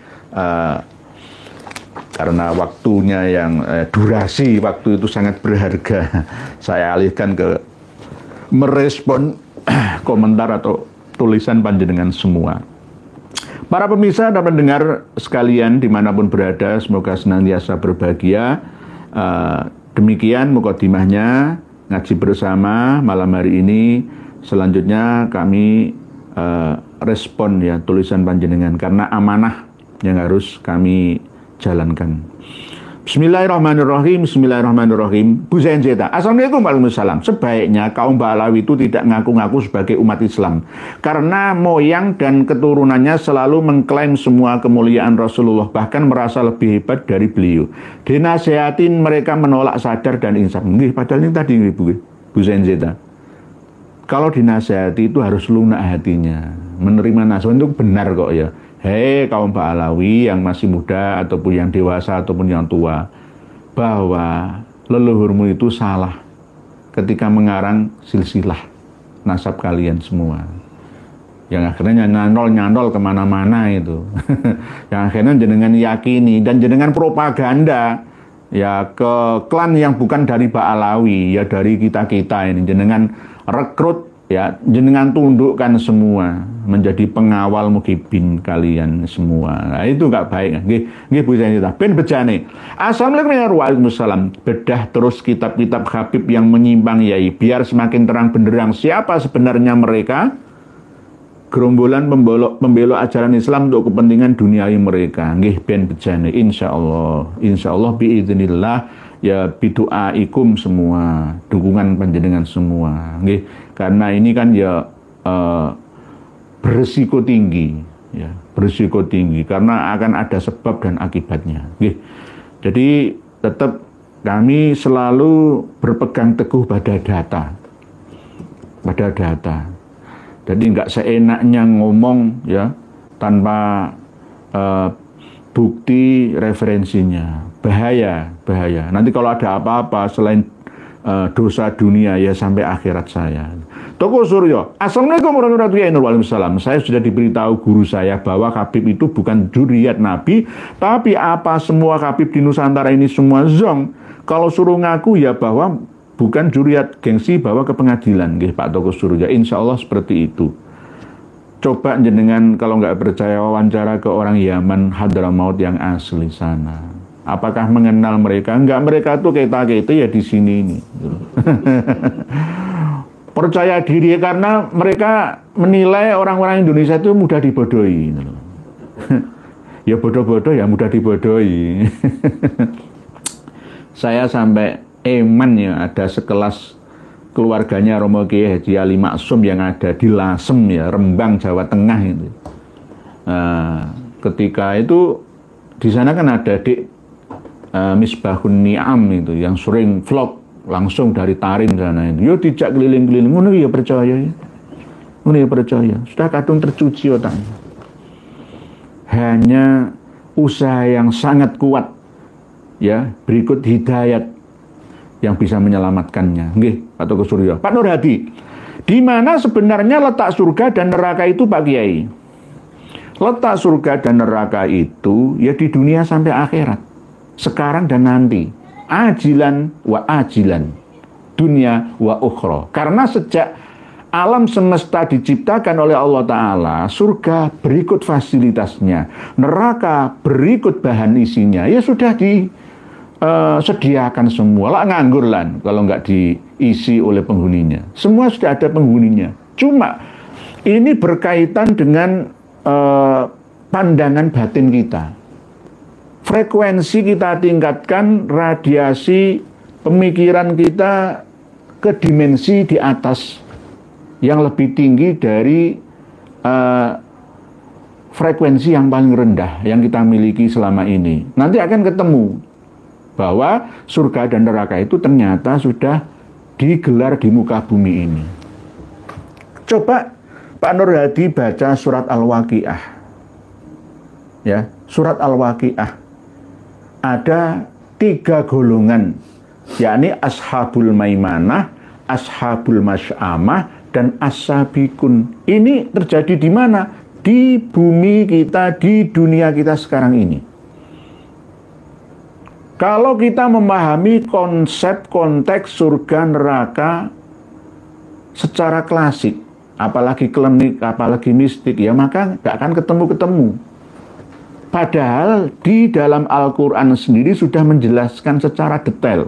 karena waktunya yang durasi waktu itu sangat berharga, saya alihkan ke merespon komentar atau tulisan panjenengan semua. Para pemirsa dan pendengar sekalian dimanapun berada, semoga senantiasa berbahagia. Demikian mukadimahnya ngaji bersama malam hari ini. selanjutnya kami respon ya tulisan panjenengan karena amanah yang harus kami jalankan. Bismillahirrahmanirrahim. Bismillahirrahmanirrahim. Bu Zenzeta, Assalamualaikum warahmatullahi wabarakatuh. Sebaiknya kaum Ba'alawi itu tidak ngaku-ngaku sebagai umat Islam karena moyang dan keturunannya selalu mengklaim semua kemuliaan Rasulullah, bahkan merasa lebih hebat dari beliau. Dinasehatin mereka menolak sadar dan insaf. Padahal ini tadi Bu Zenzeta, kalau dinasehati itu harus lunak hatinya, menerima nasihat itu benar kok ya. Hei kaum Ba'alawi yang masih muda ataupun yang dewasa ataupun yang tua, bahwa leluhurmu itu salah ketika mengarang silsilah nasab kalian semua, yang akhirnya nyantol kemana-mana itu yang akhirnya jenengan yakini dan jenengan propaganda ya ke klan yang bukan dari Ba'alawi, ya dari kita-kita ini, jenengan rekrut ya, jenengan tundukkan semua menjadi pengawal muhibin kalian semua. Nah, itu nggak baik. Nggih Bu Zainita. Ben bejane. Assalamualaikum warahmatullahi wabarakatuh. Bedah terus kitab-kitab Habib yang menyimpang yai, biar semakin terang benderang siapa sebenarnya mereka. Gerombolan pembelok ajaran Islam untuk kepentingan duniawi mereka. Nggih ben bejane. Insyaallah biidznillah ya, biduaikum semua, dukungan panjenengan semua. Nggih, karena ini kan ya berisiko tinggi ya, berisiko tinggi karena akan ada sebab dan akibatnya. Nggih. Jadi tetap kami selalu berpegang teguh pada data. Pada data. Jadi nggak seenaknya ngomong ya tanpa bukti referensinya. Bahaya. Nanti kalau ada apa-apa selain dosa dunia ya sampai akhirat saya. Toko Suryo, Assalamualaikum warahmatullahi wabarakatuh. Saya sudah diberitahu guru saya bahwa Habib itu bukan juriat Nabi, tapi apa semua Habib di Nusantara ini semua zong. Kalau suruh ngaku ya bahwa bukan juriat, gengsi bawa ke pengadilan. Nggih Pak Toko Suryo, insya Allah seperti itu. Coba jenengan kalau nggak percaya wawancara ke orang Yaman Hadramaut yang asli sana. Apakah mengenal mereka? Enggak, mereka tuh kita ya di sini ini. Percaya diri karena mereka menilai orang-orang Indonesia itu mudah dibodohi. Ya bodoh-bodoh ya mudah dibodohi. Saya sampai eman ya ada sekelas keluarganya Romo Kiai Haji Ali Maksum yang ada di Lasem ya, Rembang, Jawa Tengah itu. Nah, ketika itu di sana kan ada Misbahun Ni'am itu yang sering vlog langsung dari Tarim sana itu. Yo dijak keliling-keliling, ngono ya percaya ya. Ngono ya percaya. Sudah kadung tercuci otaknya. Hanya usaha yang sangat kuat ya, berikut hidayat yang bisa menyelamatkannya. Nggih, Pak Toko Suryo. Pak Nur Hadi, di mana sebenarnya letak surga dan neraka itu Pak Kiai? Letak surga dan neraka itu ya di dunia sampai akhirat. Sekarang dan nanti. Ajilan wa ajilan, dunia wa ukhra. Karena sejak alam semesta diciptakan oleh Allah Ta'ala, surga berikut fasilitasnya, neraka berikut bahan isinya, ya sudah disediakan semua. Lah nganggur lan kalau nggak diisi oleh penghuninya. Semua sudah ada penghuninya. Cuma ini berkaitan dengan pandangan batin kita. Frekuensi kita tingkatkan, radiasi pemikiran kita ke dimensi di atas yang lebih tinggi dari frekuensi yang paling rendah yang kita miliki selama ini. Nanti akan ketemu bahwa surga dan neraka itu ternyata sudah digelar di muka bumi ini. Coba Pak Nur Hadi baca surat Al-Waqiah. Ya, surat Al-Waqiah. Ada 3 golongan, yakni ashabul maimanah, ashabul masy'amah, dan as-sabiqun. Ini terjadi di mana? Di bumi kita, di dunia kita sekarang ini. Kalau kita memahami konsep konteks surga neraka secara klasik, apalagi klinik, apalagi mistik, ya maka nggak akan ketemu-ketemu. Padahal di dalam Al-Quran sendiri sudah menjelaskan secara detail.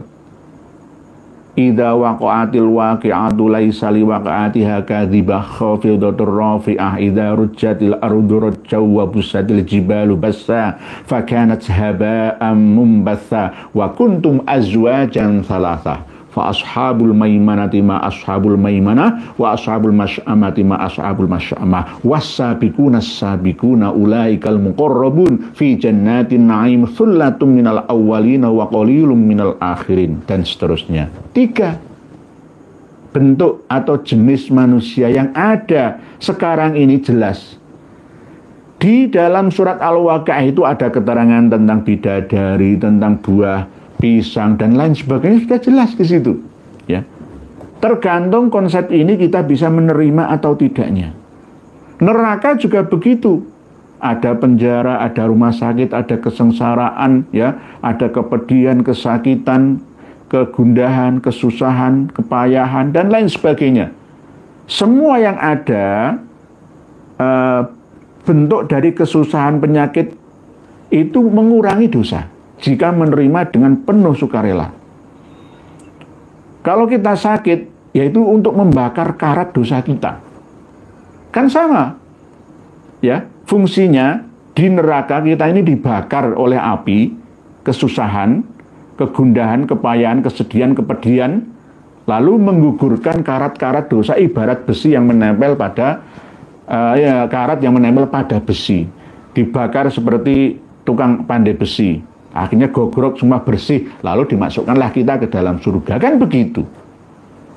idza waqa'atil waqi'atu laisa liwaqa'atiha kadhibah khafidatur rafi'ah idza rujjatil ardu rajjaw wa bussatil jibalu bassa fakanat haba'an mumbatha wa kuntum azwajan thalathah fa ashabul maimanati ma ashabul maimanah wa ashabul masy'amati ma ashabul masy'amah was-sabiquna as-sabiquna ulaikal muqarrabun fi jannatin na'im thullatun minal awwalina wa qalilum minal akhirin, dan seterusnya. 3 bentuk atau jenis manusia yang ada sekarang ini jelas. Di dalam surat Al-Waqi'ah itu ada keterangan tentang bidadari, tentang buah pisang dan lain sebagainya, sudah jelas di situ, ya. Tergantung konsep ini kita bisa menerima atau tidaknya. Neraka juga begitu. Ada penjara, ada rumah sakit, ada kesengsaraan, ya, ada kepedihan, kesakitan, kegundahan, kesusahan, kepayahan dan lain sebagainya. Semua yang ada bentuk dari kesusahan, penyakit itu mengurangi dosa jika menerima dengan penuh sukarela. Kalau kita sakit, yaitu untuk membakar karat dosa kita. Kan sama, ya, fungsinya di neraka kita ini dibakar oleh api, kesusahan, kegundahan, kepayahan, kesedihan, kepedihan, lalu menggugurkan karat-karat dosa ibarat besi yang menempel pada karat yang menempel pada besi. Dibakar seperti tukang pandai besi. Akhirnya gogrok semua bersih, lalu dimasukkanlah kita ke dalam surga. Kan begitu.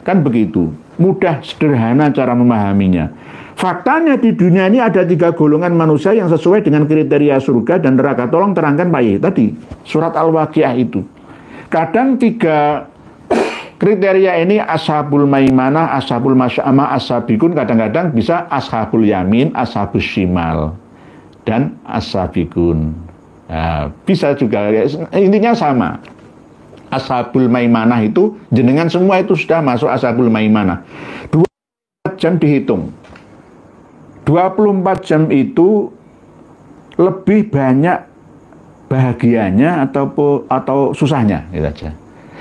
Kan begitu. Mudah, sederhana cara memahaminya. Faktanya di dunia ini ada 3 golongan manusia yang sesuai dengan kriteria surga dan neraka. Tolong terangkan Pak Ye tadi, surat Al-Waqi'ah itu. Kadang 3 kriteria ini ashabul maimanah, ashabul masy'amah, ashabikun, kadang-kadang bisa ashabul yamin, ashabus shimal, dan ashabikun. Nah, bisa juga, intinya sama. Ashabul maimanah itu jenengan semua itu sudah masuk ashabul maimanah. 24 jam dihitung. 24 jam itu lebih banyak bahagianya atau susahnya, gitu aja.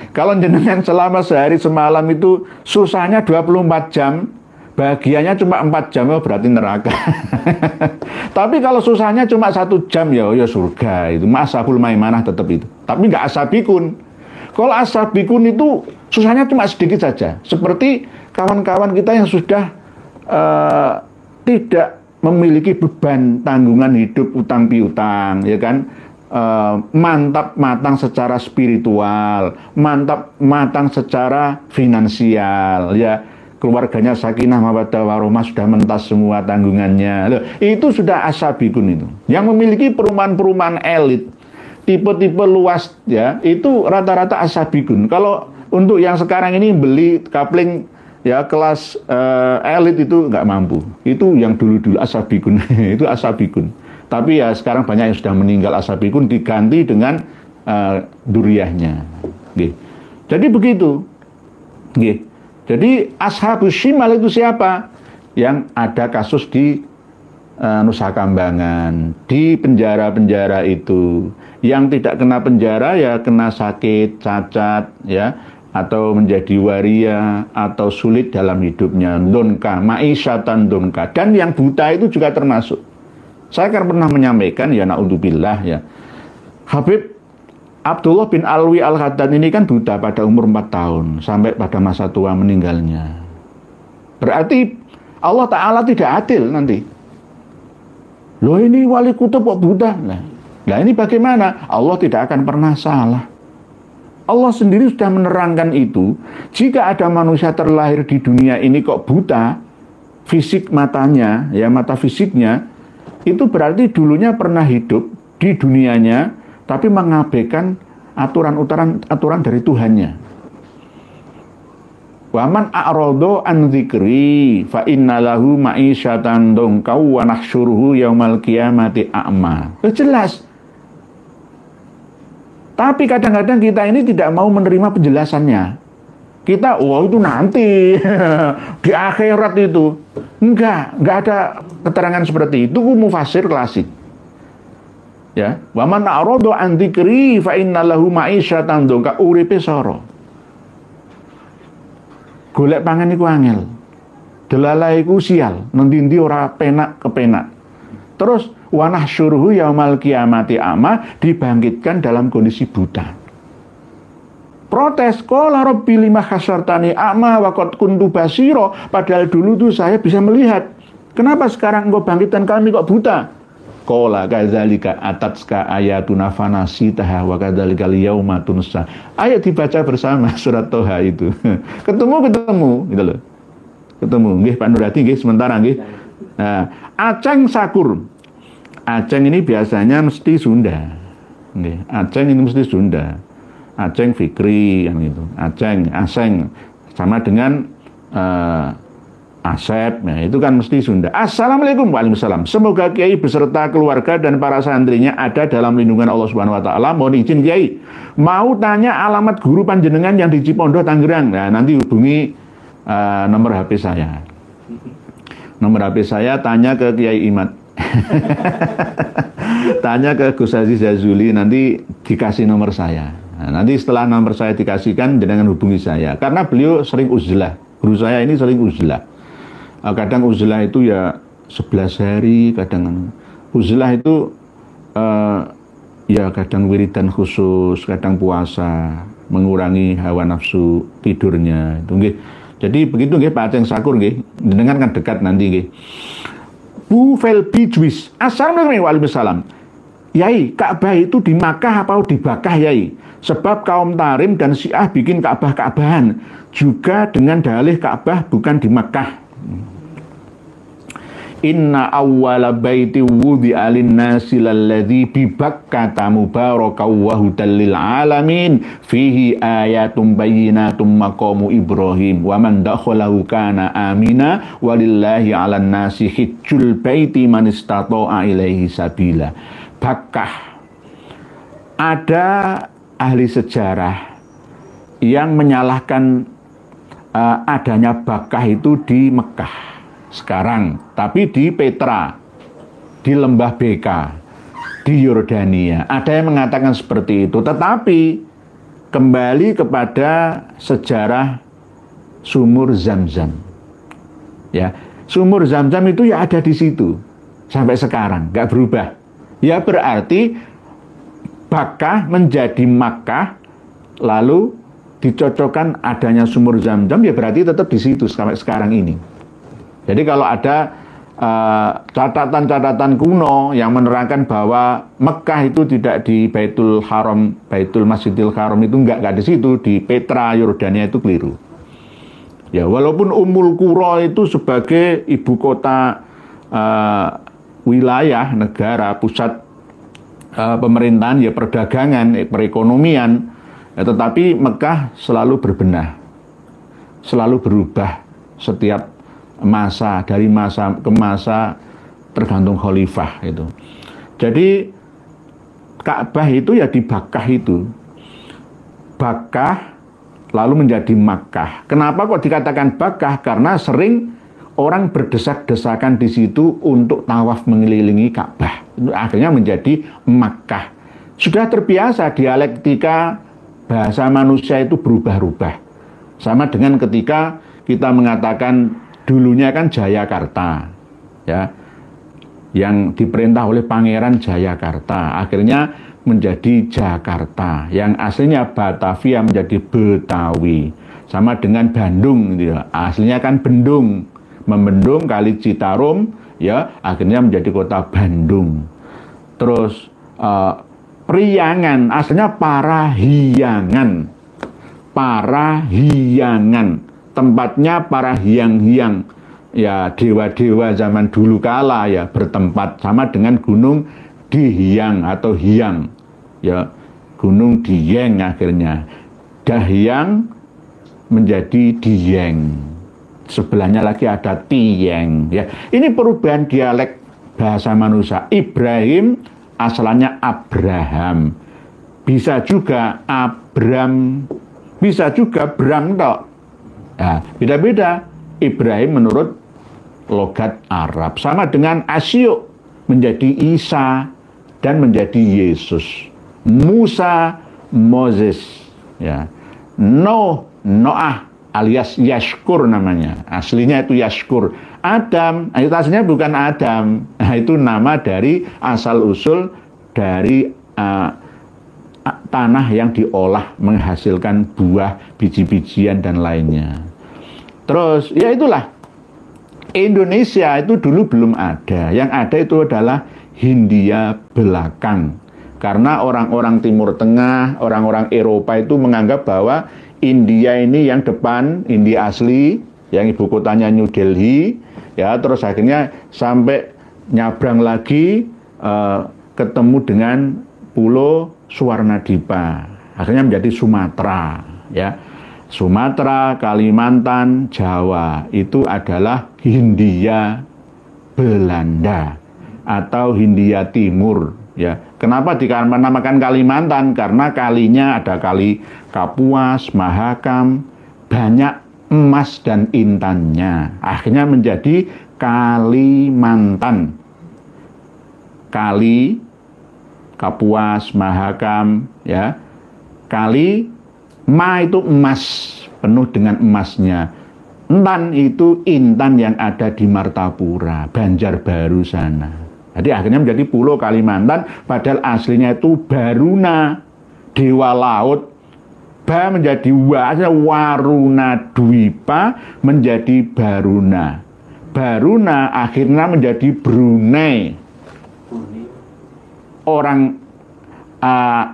Kalau jenengan selama sehari semalam itu susahnya 24 jam, bahagianya cuma 4 jam, berarti neraka. Tapi kalau susahnya cuma 1 jam, ya surga itu. Ashabul maimanah tetap itu. Tapi nggak ashabikun. Kalau ashabikun itu susahnya cuma sedikit saja. Seperti kawan-kawan kita yang sudah tidak memiliki beban tanggungan hidup, utang piutang, ya kan? Mantap matang secara spiritual, mantap matang secara finansial, ya. Keluarganya sakinah mawaddah warahmah, sudah mentas semua tanggungannya. Loh, itu sudah ashabikun itu. Yang memiliki perumahan-perumahan elit, tipe-tipe luas, ya, itu rata-rata ashabikun. Kalau untuk yang sekarang ini beli kapling, ya, kelas elit itu nggak mampu. Itu yang dulu-dulu ashabikun. Itu ashabikun. Tapi ya sekarang banyak yang sudah meninggal ashabikun, diganti dengan duriyahnya. Jadi begitu. Jadi ashabus shimal itu siapa? Yang ada kasus di Nusa Kambangan, di penjara-penjara itu. Yang tidak kena penjara ya kena sakit, cacat, ya, atau menjadi waria, atau sulit dalam hidupnya, donka, ma'isyatan donka. Dan yang buta itu juga termasuk. Saya kan pernah menyampaikan, ya na'udzubillah, ya, Habib Abdullah bin Alwi Al-Haddad ini kan buta pada umur 4 tahun, sampai pada masa tua meninggalnya. Berarti Allah Ta'ala tidak adil nanti. Loh, ini wali kutub kok buta? Nah ini bagaimana? Allah tidak akan pernah salah. Allah sendiri sudah menerangkan itu. Jika ada manusia terlahir di dunia ini kok buta, fisik matanya, ya, mata fisiknya, itu berarti dulunya pernah hidup di dunianya, tapi mengabaikan aturan dari Tuhannya. Wa man a'rada an dzikri fa innalahu ma'isyatan dongka wa nahsyuruhu yaumal qiyamati a'ma. Jelas. Tapi kadang-kadang kita ini tidak mau menerima penjelasannya. Kita, itu nanti di akhirat itu. Enggak ada keterangan seperti itu. Mufasir klasik. Ya, wa man a'rada an dzikri fa innalahu ma'isyatan dongka, uripe soro. golek pangan iku angel. Delalah iku sial, nanti ora penak kepenak. Terus wanah syuruhu yaumal kiamati ama, dibangkitkan dalam kondisi buta. Protes, qala rabbi lima hasyartani ama wa qad kuntu basira, padahal dulu tuh saya bisa melihat. Kenapa sekarang engkau bangkitkan kami kok buta? Qala kadzalika atatska ayatuna fanasitaha wa kadzalikal yauma tunsa. Ayat dibaca bersama surat Toha itu. Ketemu gitu loh. Ketemu nggih Pak Nurhadi nggih sementara nggih. Nah, Aceng Sakur. Aceng ini biasanya mesti Sunda. Nggih, Aceng ini mesti Sunda. Aceng Fikri yang itu. Aseng sama dengan Asep, ya, itu kan mesti Sunda. Assalamualaikum waalaikumsalam. Semoga Kiai beserta keluarga dan para santrinya ada dalam lindungan Allah Subhanahu wa taala. Mohon izin Kiai, mau tanya alamat guru panjenengan yang di Cipondoh Tangerang. Nah, nanti hubungi nomor HP saya. Nomor HP saya, tanya ke Kiai Imad. Tanya ke Gus Aziz Jazuli, nanti dikasih nomor saya. Nah, nanti setelah nomor saya dikasihkan, jangan hubungi saya. Karena beliau sering uzlah. Guru saya ini sering uzlah. Kadang uzlah itu ya 11 hari, kadang uzlah itu ya kadang wiridan khusus, kadang puasa, mengurangi hawa nafsu tidurnya. Itu nggih. Jadi begitu nggih Pak Aceng Sakur nggih. Dengan kan dekat nanti nggih. Bu Felbijwis. Assalamualaikum waalaikumsalam. Yai, Ka'bah itu di Makkah apa di Bakkah Yai? Sebab kaum Tarim dan Syiah bikin Ka'bah-Ka'bahan juga dengan dalih Ka'bah bukan di Makkah. Inna awwala baiti wudi'a lin-nasi lalladzi bi Bakkata mubarakan wa hudan lil alamin fihi ayatum bayyinatum maqamu Ibrahim wa man dakhalahu kana amina walillahi 'alan nasi hajjul baiti man istata'a ilaihi sabila. Bakkah. Ada ahli sejarah yang menyalahkan adanya Bakkah itu di Mekah sekarang, tapi di Petra, di Lembah Beka, di Yordania. Ada yang mengatakan seperti itu, tetapi kembali kepada sejarah sumur Zam-Zam. Ya, sumur Zam-Zam itu ya ada di situ sampai sekarang, nggak berubah. Ya berarti Bakkah menjadi Makkah, lalu dicocokkan adanya sumur Zam-Zam, ya berarti tetap di situ sampai sekarang ini. Jadi kalau ada catatan-catatan kuno yang menerangkan bahwa Mekah itu tidak di Baitul Haram, Baitul Masjidil Haram itu enggak di situ, di Petra, Yordania, itu keliru. Ya, walaupun Ummul Qura itu sebagai ibu kota wilayah negara, pusat pemerintahan, ya perdagangan, perekonomian, ya, tetapi Mekah selalu berbenah, selalu berubah setiap masa, dari masa ke masa, tergantung khalifah itu. Jadi Ka'bah itu ya di Bakkah itu. Bakkah lalu menjadi Makkah. Kenapa kok dikatakan Bakkah? Karena sering orang berdesak-desakan di situ untuk tawaf mengelilingi Ka'bah. Itu akhirnya menjadi Makkah. Sudah terbiasa dialektika bahasa manusia itu berubah-ubah. Sama dengan ketika kita mengatakan dulunya kan Jayakarta, ya, yang diperintah oleh Pangeran Jayakarta, akhirnya menjadi Jakarta, yang aslinya Batavia menjadi Betawi. Sama dengan Bandung, ya, aslinya kan Bendung, membendung Kali Citarum, ya, akhirnya menjadi kota Bandung. Terus Priangan, aslinya Parahiangan, tempatnya para hiang-hiang, ya dewa-dewa zaman dulu kala ya bertempat. Sama dengan Gunung Dihiang atau Hiang, ya Gunung Dieng, akhirnya Dahyang menjadi Dieng, sebelahnya lagi ada Tieng, ya. Ini perubahan dialek bahasa manusia. Ibrahim asalnya Abraham, bisa juga Abram, bisa juga Bram tok. Nah, beda-beda. Ibrahim menurut logat Arab. Sama dengan Asyuk menjadi Isa dan menjadi Yesus. Musa, Moses, ya. Noah, alias Yashkur namanya. Aslinya itu Yashkur. Adam, itu aslinya bukan Adam. Nah, itu nama dari asal-usul dari tanah yang diolah menghasilkan buah, biji-bijian dan lainnya. Terus, ya itulah. Indonesia itu dulu belum ada. Yang ada itu adalah Hindia belakang. Karena orang-orang Timur Tengah, orang-orang Eropa itu menganggap bahwa India ini yang depan, India asli, yang ibu kotanya New Delhi, ya, terus akhirnya sampai nyabrang lagi ketemu dengan Pulau Suwarnadipa, akhirnya menjadi Sumatera, ya. Sumatera, Kalimantan, Jawa itu adalah Hindia Belanda atau Hindia Timur, ya. Kenapa dinamakan Kalimantan? Karena kalinya ada kali Kapuas, Mahakam, banyak emas dan intannya. Akhirnya menjadi Kalimantan. Kali, Kapuas, Mahakam, ya. Kali, ma itu emas, penuh dengan emasnya. Entan itu intan yang ada di Martapura, Banjarbaru sana. Jadi akhirnya menjadi Pulau Kalimantan, padahal aslinya itu Baruna, dewa laut. Ba menjadi Waruna Dwipa menjadi Baruna. Baruna akhirnya menjadi Brunei. Orang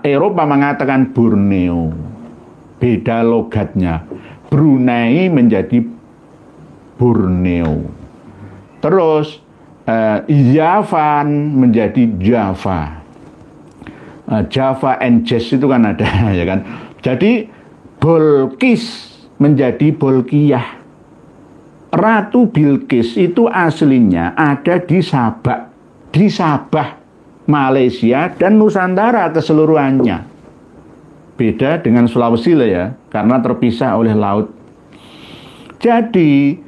Eropa mengatakan Borneo, beda logatnya. Brunei menjadi Borneo. Terus Yavan menjadi Java. Java and Jazz itu kan ada, ya kan. Jadi Bolkis menjadi Bolkiah. Ratu Bilqis itu aslinya ada di Sabah, Malaysia dan Nusantara keseluruhannya. Beda dengan Sulawesi lah ya, karena terpisah oleh laut. Jadi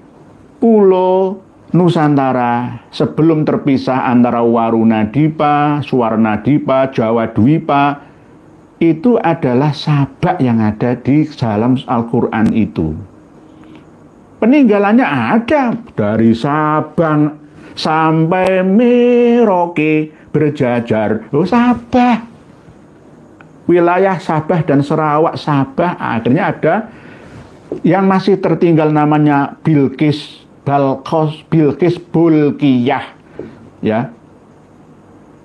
Pulau Nusantara sebelum terpisah antara Warunadipa, Suwarnadipa, Jawa Dwipa itu adalah Sabak yang ada di dalam Al-Quran itu. Peninggalannya ada dari Sabang sampai Merauke berjajar. Oh, Sabah. Wilayah Sabah dan Sarawak Sabah akhirnya ada yang masih tertinggal namanya Bilqis Bolkiah, ya,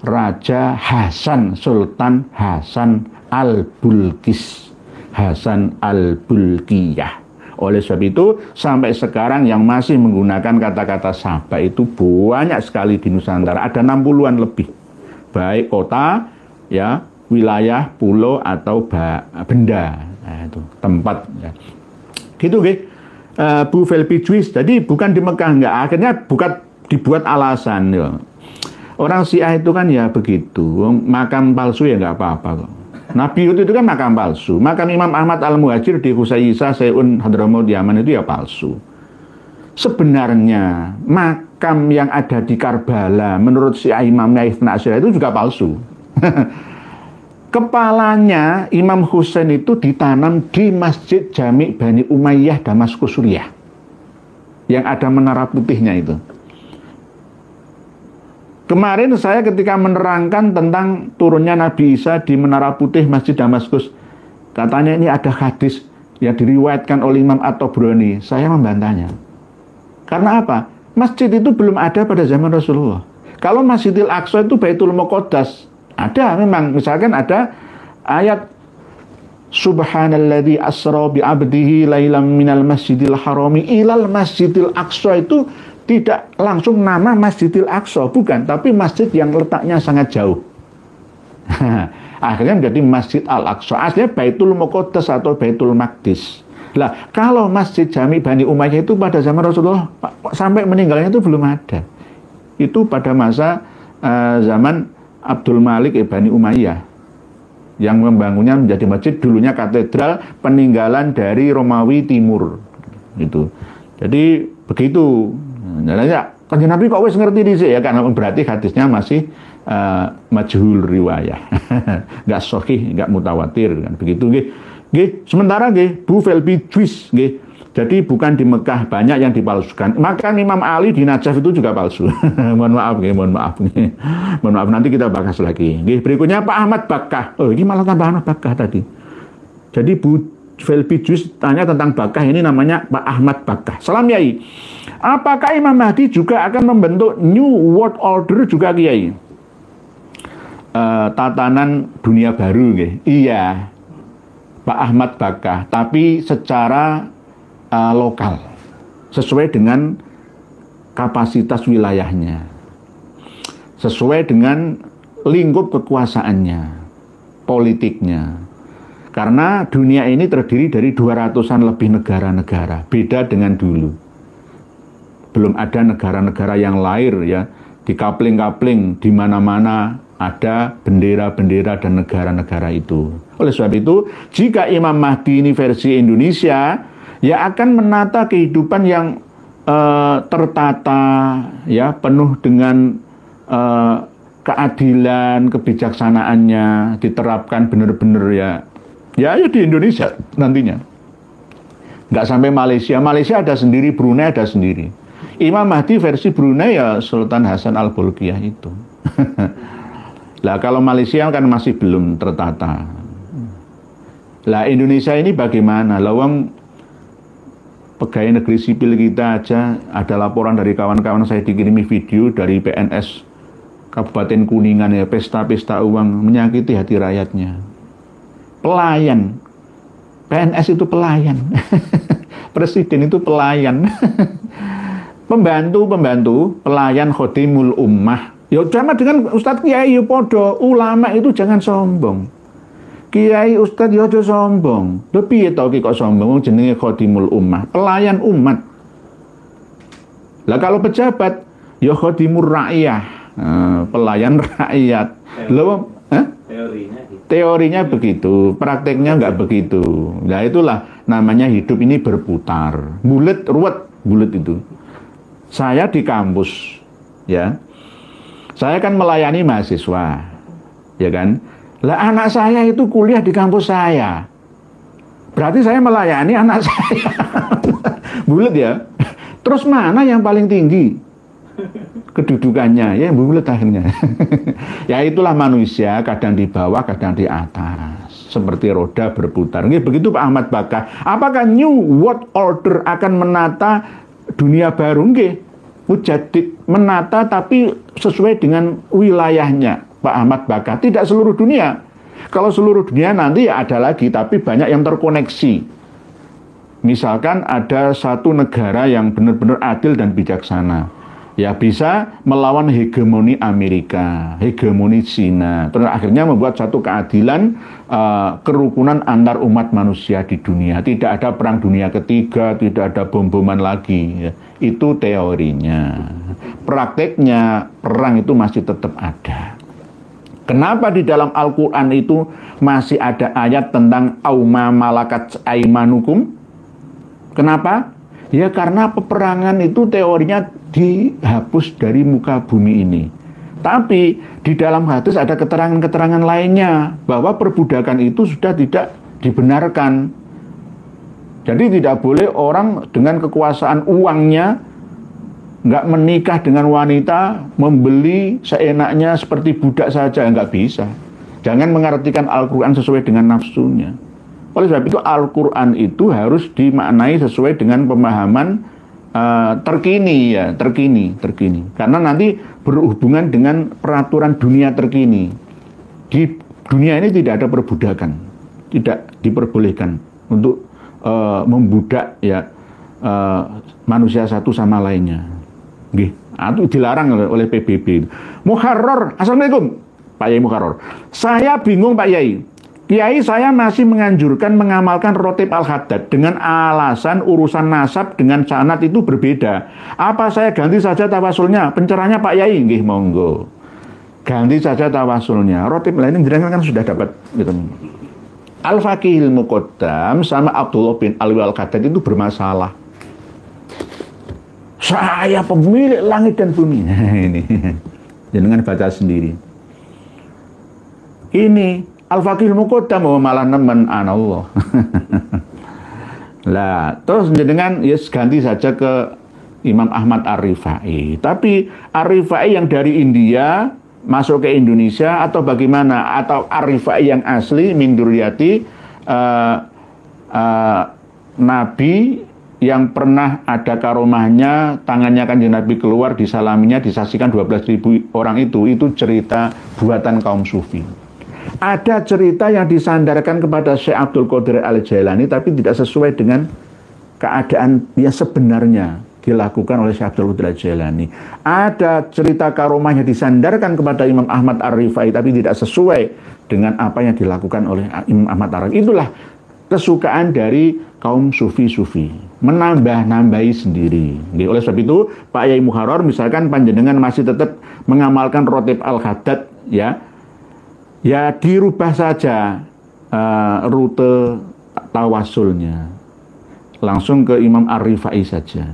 Raja Hasan, Sultan Hasan Al-Bulkis, Hasan Al-Bulkiah. Oleh sebab itu sampai sekarang yang masih menggunakan kata-kata Sabah itu banyak sekali di Nusantara, ada 60-an lebih, baik kota, ya, wilayah, pulau atau benda, nah, itu tempat, ya. Gitu, gitu. Bu Velpi Juice, jadi bukan di Mekah, enggak. Akhirnya dibuat alasan, ya. Orang Syiah itu kan ya begitu, makam palsu ya enggak apa-apa kok. Nabi Hud itu kan makam palsu, makam Imam Ahmad Al-Muhajir di Husayyisa Sayun Hadramaut Yaman itu ya palsu. Sebenarnya makam yang ada di Karbala menurut Syiah Imam Ibn Asyir itu juga palsu. Kepalanya Imam Husain itu ditanam di Masjid Jami' Bani Umayyah Damaskus Suriah, yang ada menara putihnya itu. Kemarin saya ketika menerangkan tentang turunnya Nabi Isa di menara putih Masjid Damaskus, katanya ini ada hadis yang diriwayatkan oleh Imam At-Tabrani. Saya membantahnya. Karena apa? Masjid itu belum ada pada zaman Rasulullah. Kalau Masjidil Aqsa itu Baitul Muqaddas, ada memang, misalkan ada ayat Subhanalladzi asra bi 'abdihi lailam minal masjidil harami ilal masjidil aqsa, itu tidak langsung nama Masjidil Aqsa, bukan, tapi masjid yang letaknya sangat jauh. Akhirnya menjadi Masjid Al-Aqsa. Aslinya Baitul Muqaddas atau Baitul Maqdis. Lah, kalau Masjid Jami' Bani Umayyah itu pada zaman Rasulullah sampai meninggalnya itu belum ada. Itu pada masa zaman Abdul Malik Bani Umayyah yang membangunnya menjadi masjid, dulunya katedral peninggalan dari Romawi Timur gitu. Jadi begitu. Nah, Kanjeng Nabi kok wis ngerti dhisik ya, karena berarti hadisnya masih majhul riwayah. Enggak sahih, enggak mutawatir kan begitu nggih. Nggih, sementara nggih Bu Velpi Juice nggih. Jadi bukan di Mekah banyak yang dipalsukan. Maka Imam Ali di Najaf itu juga palsu. Mohon maaf nih. Mohon maaf, nanti kita bahas lagi. Berikutnya Pak Ahmad Bakkah. Oh, ini malah tambah Ahmad Bakkah tadi. Jadi Bu Felbi Jus tanya tentang Bakkah, ini namanya Pak Ahmad Bakkah. Salam Yai. Apakah Imam Mahdi juga akan membentuk New World Order juga Kiai? Tatanan dunia baru, iya. Pak Ahmad Bakkah, tapi secara lokal, sesuai dengan kapasitas wilayahnya, sesuai dengan lingkup kekuasaannya, politiknya. Karena dunia ini terdiri dari 200-an lebih negara-negara, beda dengan dulu. Belum ada negara-negara yang lahir ya, dikapling-kapling di mana-mana ada bendera-bendera dan negara-negara itu. Oleh sebab itu, jika Imam Mahdi ini versi Indonesia, ya akan menata kehidupan yang tertata, ya penuh dengan keadilan, kebijaksanaannya diterapkan benar-benar ya di Indonesia nantinya. Nggak sampai Malaysia. Malaysia ada sendiri, Brunei ada sendiri. Imam Mahdi versi Brunei ya Sultan Hasan Al-Bolkiah itu. Lah kalau Malaysia kan masih belum tertata. Lah Indonesia ini bagaimana? Lawang pegawai negeri sipil kita aja ada laporan dari kawan-kawan saya dikirimi video dari PNS Kabupaten Kuningan ya, pesta-pesta uang menyakiti hati rakyatnya. Pelayan. PNS itu pelayan. Presiden itu pelayan. Pembantu, pelayan khodimul ummah. Ya sama dengan Ustadz Kiai podo, ulama itu jangan sombong. Kiai Ustadz ya aja sombong. Lho piye to kok sombong jenenge khodimul ummah, pelayan umat. Lah kalau pejabat ya khodimur rakyah, pelayan rakyat. Lho, teorinya begitu, prakteknya enggak begitu. Nah itulah namanya hidup ini berputar. Bulet itu. Saya di kampus ya. Saya kan melayani mahasiswa, ya kan? Lah anak saya itu kuliah di kampus saya. Berarti saya melayani anak saya. Bulet ya. Terus mana yang paling tinggi kedudukannya? Ya bulet akhirnya. Ya itulah manusia, kadang di bawah, kadang di atas. Seperti roda berputar. Begitu Pak Ahmad Bakkah. Apakah New World Order akan menata dunia baru? Nggih. Mujadid, menata tapi sesuai dengan wilayahnya Pak Ahmad Bakkah, tidak seluruh dunia. Kalau seluruh dunia nanti ya ada lagi, tapi banyak yang terkoneksi. Misalkan ada satu negara yang benar-benar adil dan bijaksana, ya bisa melawan hegemoni Amerika, hegemoni Cina, terus akhirnya membuat satu keadilan, kerukunan antar umat manusia di dunia. Tidak ada perang dunia ketiga, tidak ada bom-boman lagi ya. Itu teorinya. Prakteknya perang itu masih tetap ada. Kenapa di dalam Al-Quran itu masih ada ayat tentang auma malakat aimanukum? Kenapa? Ya karena peperangan itu teorinya dihapus dari muka bumi ini. Tapi di dalam hadis ada keterangan-keterangan lainnya bahwa perbudakan itu sudah tidak dibenarkan. Jadi tidak boleh orang dengan kekuasaan uangnya nggak menikah dengan wanita, membeli seenaknya seperti budak saja, nggak bisa. Jangan mengartikan Al-Quran sesuai dengan nafsunya. Oleh sebab itu Al-Quran itu harus dimaknai sesuai dengan pemahaman terkini ya, terkini. Karena nanti berhubungan dengan peraturan dunia terkini. Di dunia ini tidak ada perbudakan, tidak diperbolehkan untuk membudak ya manusia satu sama lainnya. Nggih, itu dilarang oleh PBB. Muharrar, Assalamualaikum Pak Yai Muharrar. Saya bingung Pak Yai. Kiai saya masih menganjurkan mengamalkan rotib al-haddad dengan alasan urusan nasab dengan sanad itu berbeda. Apa saya ganti saja tawasulnya? Pencerahnya Pak Yai, nggih monggo. Ganti saja tawasulnya. Rotib lain kan sudah dapat gitu. Al-Faqihil Muqaddam sama Abdullah bin Alwi Al-Qaddad itu bermasalah. Saya pemilik langit dan bumi. Ini jangan baca sendiri. Ini Al-Faqihil Muqaddam malah nemen anallah. Lah, terus dengan ganti saja ke Imam Ahmad Ar-Rifai. Tapi Ar-Rifai yang dari India masuk ke Indonesia atau bagaimana? Atau Ar-Rifai yang asli min dzurriyyati Nabi yang pernah ada karomahnya, tangannya Kanjeng Nabi keluar, disalaminya, disaksikan 12.000 orang itu cerita buatan kaum sufi. Ada cerita yang disandarkan kepada Syekh Abdul Qadir Al-Jailani tapi tidak sesuai dengan keadaan yang sebenarnya dilakukan oleh Syekh Abdul Qadir Al-Jailani. Ada cerita karomahnya disandarkan kepada Imam Ahmad Ar-Rifai tapi tidak sesuai dengan apa yang dilakukan oleh Imam Ahmad Ar-Rifai. Itulah kesukaan dari kaum sufi-sufi, menambah-nambahi sendiri. Oleh sebab itu, Pak Yai Muharrar misalkan panjenengan masih tetap mengamalkan Rotib Al-Haddad, ya dirubah saja rute tawasulnya, langsung ke Imam Ar-Rifai saja.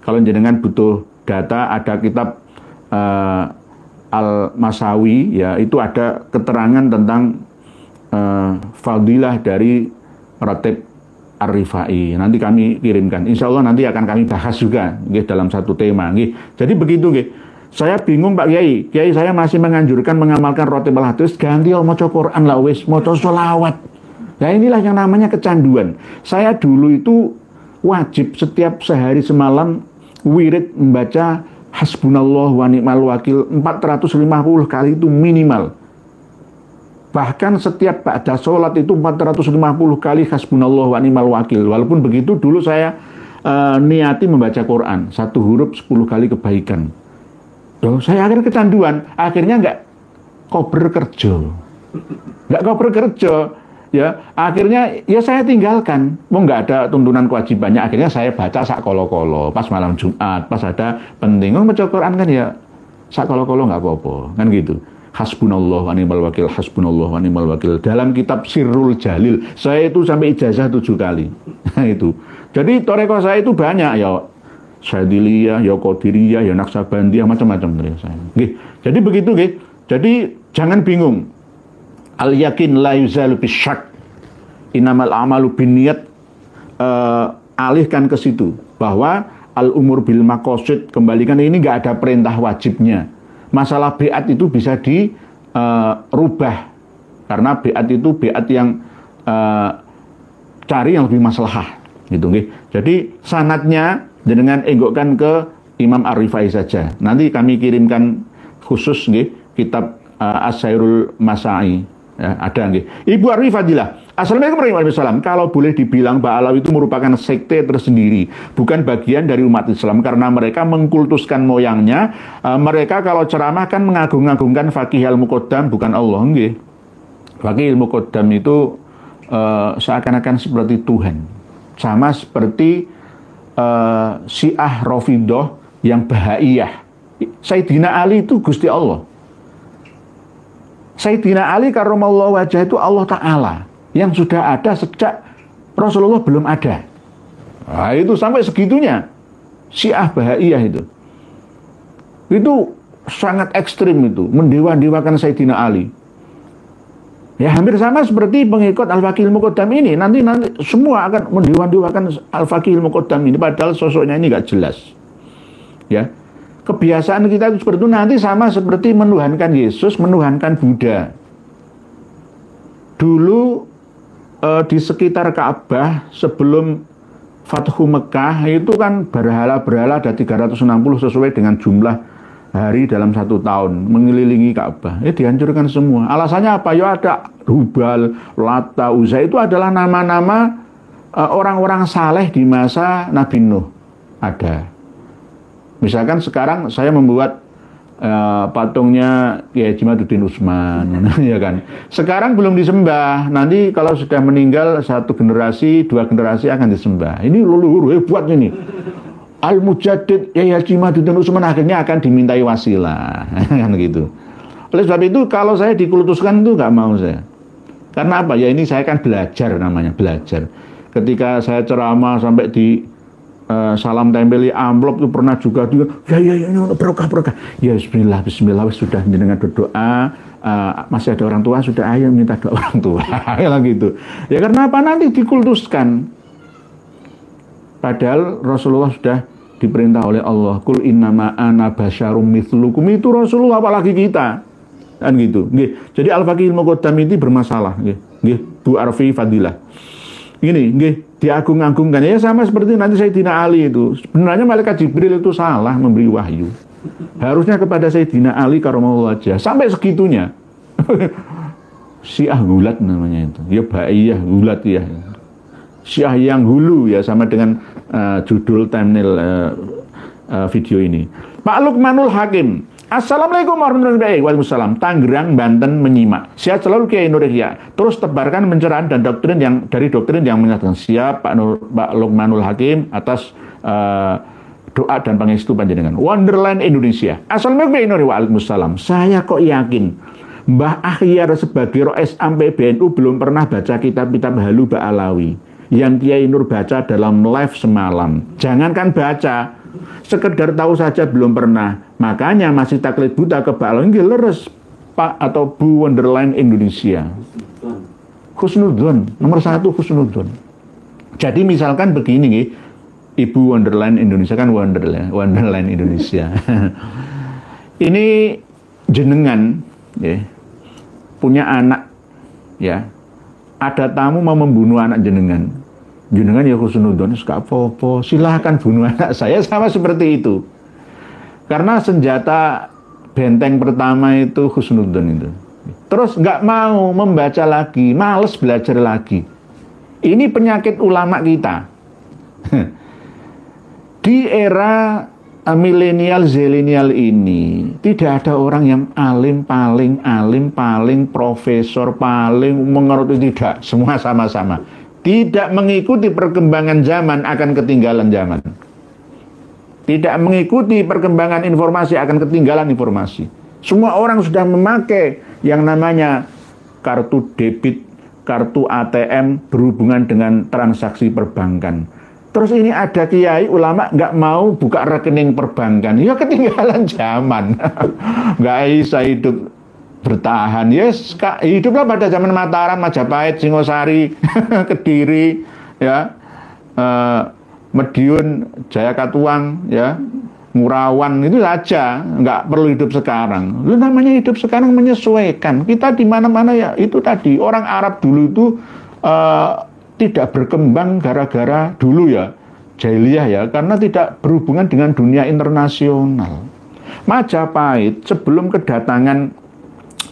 Kalau jenengan butuh data, ada kitab Al-Masawi, ya itu ada keterangan tentang fadilah dari Rotib Ar-Rifai. Nanti kami kirimkan. Insya Allah nanti akan kami bahas juga dalam satu tema. Jadi begitu. Saya bingung Pak Kiai. Kiai saya masih menganjurkan mengamalkan Rotib Al-Haddad. Ganti maca Quran lah wis, maca sholawat. Nah inilah yang namanya kecanduan. Saya dulu itu wajib setiap sehari semalam wirid membaca Hasbunallah wa ni'mal wakil 450 kali itu minimal. Bahkan setiap ba'da sholat itu 450 kali Hasbunallah wa ni'mal wakil. Walaupun begitu dulu saya niati membaca Quran, satu huruf 10 kali kebaikan. Loh, saya akhirnya kecanduan, akhirnya nggak kober kerja, ya akhirnya ya saya tinggalkan, mau nggak ada tuntunan kewajibannya, akhirnya saya baca sak kolo-kolo, pas malam Jumat, pas ada penting, baca Quran kan ya sak kolo-kolo nggak apa-apa, kan gitu. Hasbunallah wa ni'mal wakil, hasbunallah wa ni'mal wakil. Dalam kitab Sirrul Jalil, saya itu sampai ijazah 7 kali. Itu. Jadi toreko saya itu banyak ya. Syadiliyah, ya Qadiriyah, ya Naksabandiyah, macam-macam dari saya. Jadi begitu, Jadi jangan bingung. Al yakin la yuzalu bisyak. Innamal amalu binniyat. Alihkan ke situ bahwa al umur bil maqasid, kembalikan ini nggak ada perintah wajibnya. Masalah biat itu bisa dirubah karena biat itu biat yang cari yang lebih maslahah gitu. Jadi sanadnya dengan enggokkan ke Imam Ar-Rifai saja. Nanti kami kirimkan khusus kitab As-Sairul Masai, ya, ada Ibu Ar-Rifadilah. Assalamualaikum warahmatullahi wabarakatuh. Kalau boleh dibilang Mbak Alawi itu merupakan sekte tersendiri, bukan bagian dari umat Islam karena mereka mengkultuskan moyangnya. Mereka kalau ceramah kan mengagung-agungkan Faqih al-Muqaddam, bukan Allah. Faqih al-Muqaddam itu seakan-akan seperti Tuhan, sama seperti Syiah Rafidhah yang Bahaiyah. Sayyidina Ali itu Gusti Allah. Sayyidina Ali karramallahu wajhah itu Allah Ta'ala yang sudah ada sejak Rasulullah belum ada. Nah, itu sampai segitunya Syiah Bahaiyah itu sangat ekstrim, itu mendewa-dewakan Sayyidina Ali. Ya hampir sama seperti pengikut Al-Faqih al-Muqaddam ini. Nanti semua akan mendewa-dewakan Al-Faqih al-Muqaddam ini, padahal sosoknya ini nggak jelas. Ya, kebiasaan kita itu seperti itu. Nanti sama seperti menuhankan Yesus, menuhankan Buddha. Dulu di sekitar Ka'bah sebelum Fathu Mekah itu kan berhala-berhala ada 360 sesuai dengan jumlah hari dalam 1 tahun mengelilingi Ka'bah. Dihancurkan semua. Alasannya apa? Ya ada Hubal, Lata, Uzza, itu adalah nama-nama orang-orang saleh di masa Nabi Nuh. Ada. Misalkan sekarang saya membuat patungnya Kiai Jimaduddin Utsman, ya kan. Sekarang belum disembah. Nanti kalau sudah meninggal 1 generasi, 2 generasi akan disembah. Ini leluhur hebat ini. Al-Mujaddid Kiai Jimaduddin Utsman akhirnya akan dimintai wasilah, kan gitu. Oleh sebab itu kalau saya dikultuskan itu nggak mau saya. Karena apa? Ya ini saya kan belajar, namanya belajar. Ketika saya ceramah sampai di salam tempeli amplop itu pernah juga ya berkah. Ya bismillah sudah dengan berdoa, masih ada orang tua sudah, ayo minta doa orang tua. Ya gitu. Ya karena apa? Nanti dikultuskan. Padahal Rasulullah sudah diperintah oleh Allah, kul innama ana basyarum mithlukum, itu Rasulullah apalagi kita. Kan gitu. Nggih. Jadi Al-Faqihul Muqaddam ini bermasalah, nggih. Nggih, Bu Arfi Fadilah. Ini nggih, diagung-agungkan ya, sama seperti nanti Sayyidina Ali itu. Sebenarnya malaikat Jibril itu salah memberi wahyu. Harusnya kepada Sayyidina Ali karramallahu wajhah. Sampai segitunya. Syiah gulat namanya itu. Ya Baiyah gulat ya. Syiah yang hulu ya, sama dengan judul thumbnail video ini. Pak Lukmanul Hakim. Assalamualaikum warahmatullahi wabarakatuh. Waalaikumsalam. Tangerang, Banten menyimak. Sehat selalu Kiai Nur Yahya. Terus tebarkan pencerahan dan doktrin yang menyatakan siap Pak Lukmanul Hakim atas doa dan pangestu panjenengan. Wonderland Indonesia. Assalamualaikum Kiai Nur. Waalaikumsalam. Saya kok yakin Mbah Akhyar sebagai Rois Am PBNU belum pernah baca kitab-kitab Halu Ba'alawi yang Kiai Nur baca dalam live semalam. Jangankan baca, sekedar tahu saja belum pernah. Makanya masih taklid buta ke Ba'alawi. Nggih leres Pak atau Bu Wonderland Indonesia. Husnudzon, nomor 1 husnudzon. Jadi misalkan begini nggih, Ibu Wonderland Indonesia kan Wonderland Indonesia. Ini jenengan ya, punya anak ya. Ada tamu mau membunuh anak jenengan. Jenengan ya husnudzon, gak apa-apa, silahkan bunuh anak saya, sama seperti itu. Karena senjata benteng pertama itu husnudzon itu. Terus nggak mau membaca lagi, males belajar lagi. Ini penyakit ulama kita. Di era milenial, zilenial ini tidak ada orang yang alim, paling profesor, paling mengerti, tidak. Semua sama-sama. Tidak mengikuti perkembangan zaman akan ketinggalan zaman. Tidak mengikuti perkembangan informasi akan ketinggalan informasi. Semua orang sudah memakai yang namanya kartu debit, kartu ATM berhubungan dengan transaksi perbankan. Terus ini ada kiai ulama nggak mau buka rekening perbankan, ya ketinggalan zaman. Nggak bisa hidup bertahan. Yes, hiduplah pada zaman Mataram, Majapahit, Singosari, Kediri, ya. Mediun, Jaya Katuang, ya, Ngurawan, itu saja, nggak perlu hidup sekarang. Itu namanya hidup sekarang menyesuaikan. Kita di mana-mana ya, itu tadi orang Arab dulu itu tidak berkembang gara-gara dulu ya, jahiliyah ya, karena tidak berhubungan dengan dunia internasional. Majapahit sebelum kedatangan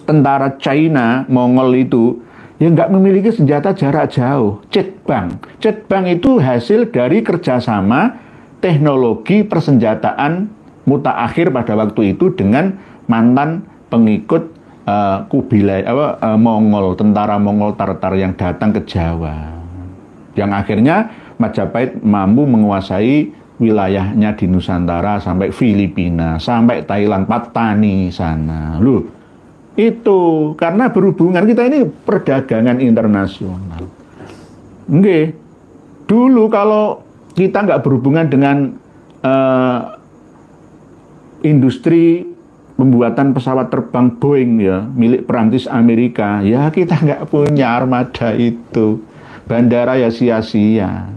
tentara China, Mongol itu, ya nggak memiliki senjata jarak jauh, Cetbang. Cetbang itu hasil dari kerjasama teknologi persenjataan mutaakhir pada waktu itu dengan mantan pengikut Kubilai, Mongol, tentara Mongol Tartar yang datang ke Jawa. Yang akhirnya Majapahit mampu menguasai wilayahnya di Nusantara sampai Filipina, sampai Thailand, Patani sana. Loh, itu karena berhubungan, kita ini perdagangan internasional. Nggih. Dulu kalau kita nggak berhubungan dengan industri pembuatan pesawat terbang Boeing ya, milik Perancis Amerika, ya kita nggak punya armada itu. Bandara ya sia-sia.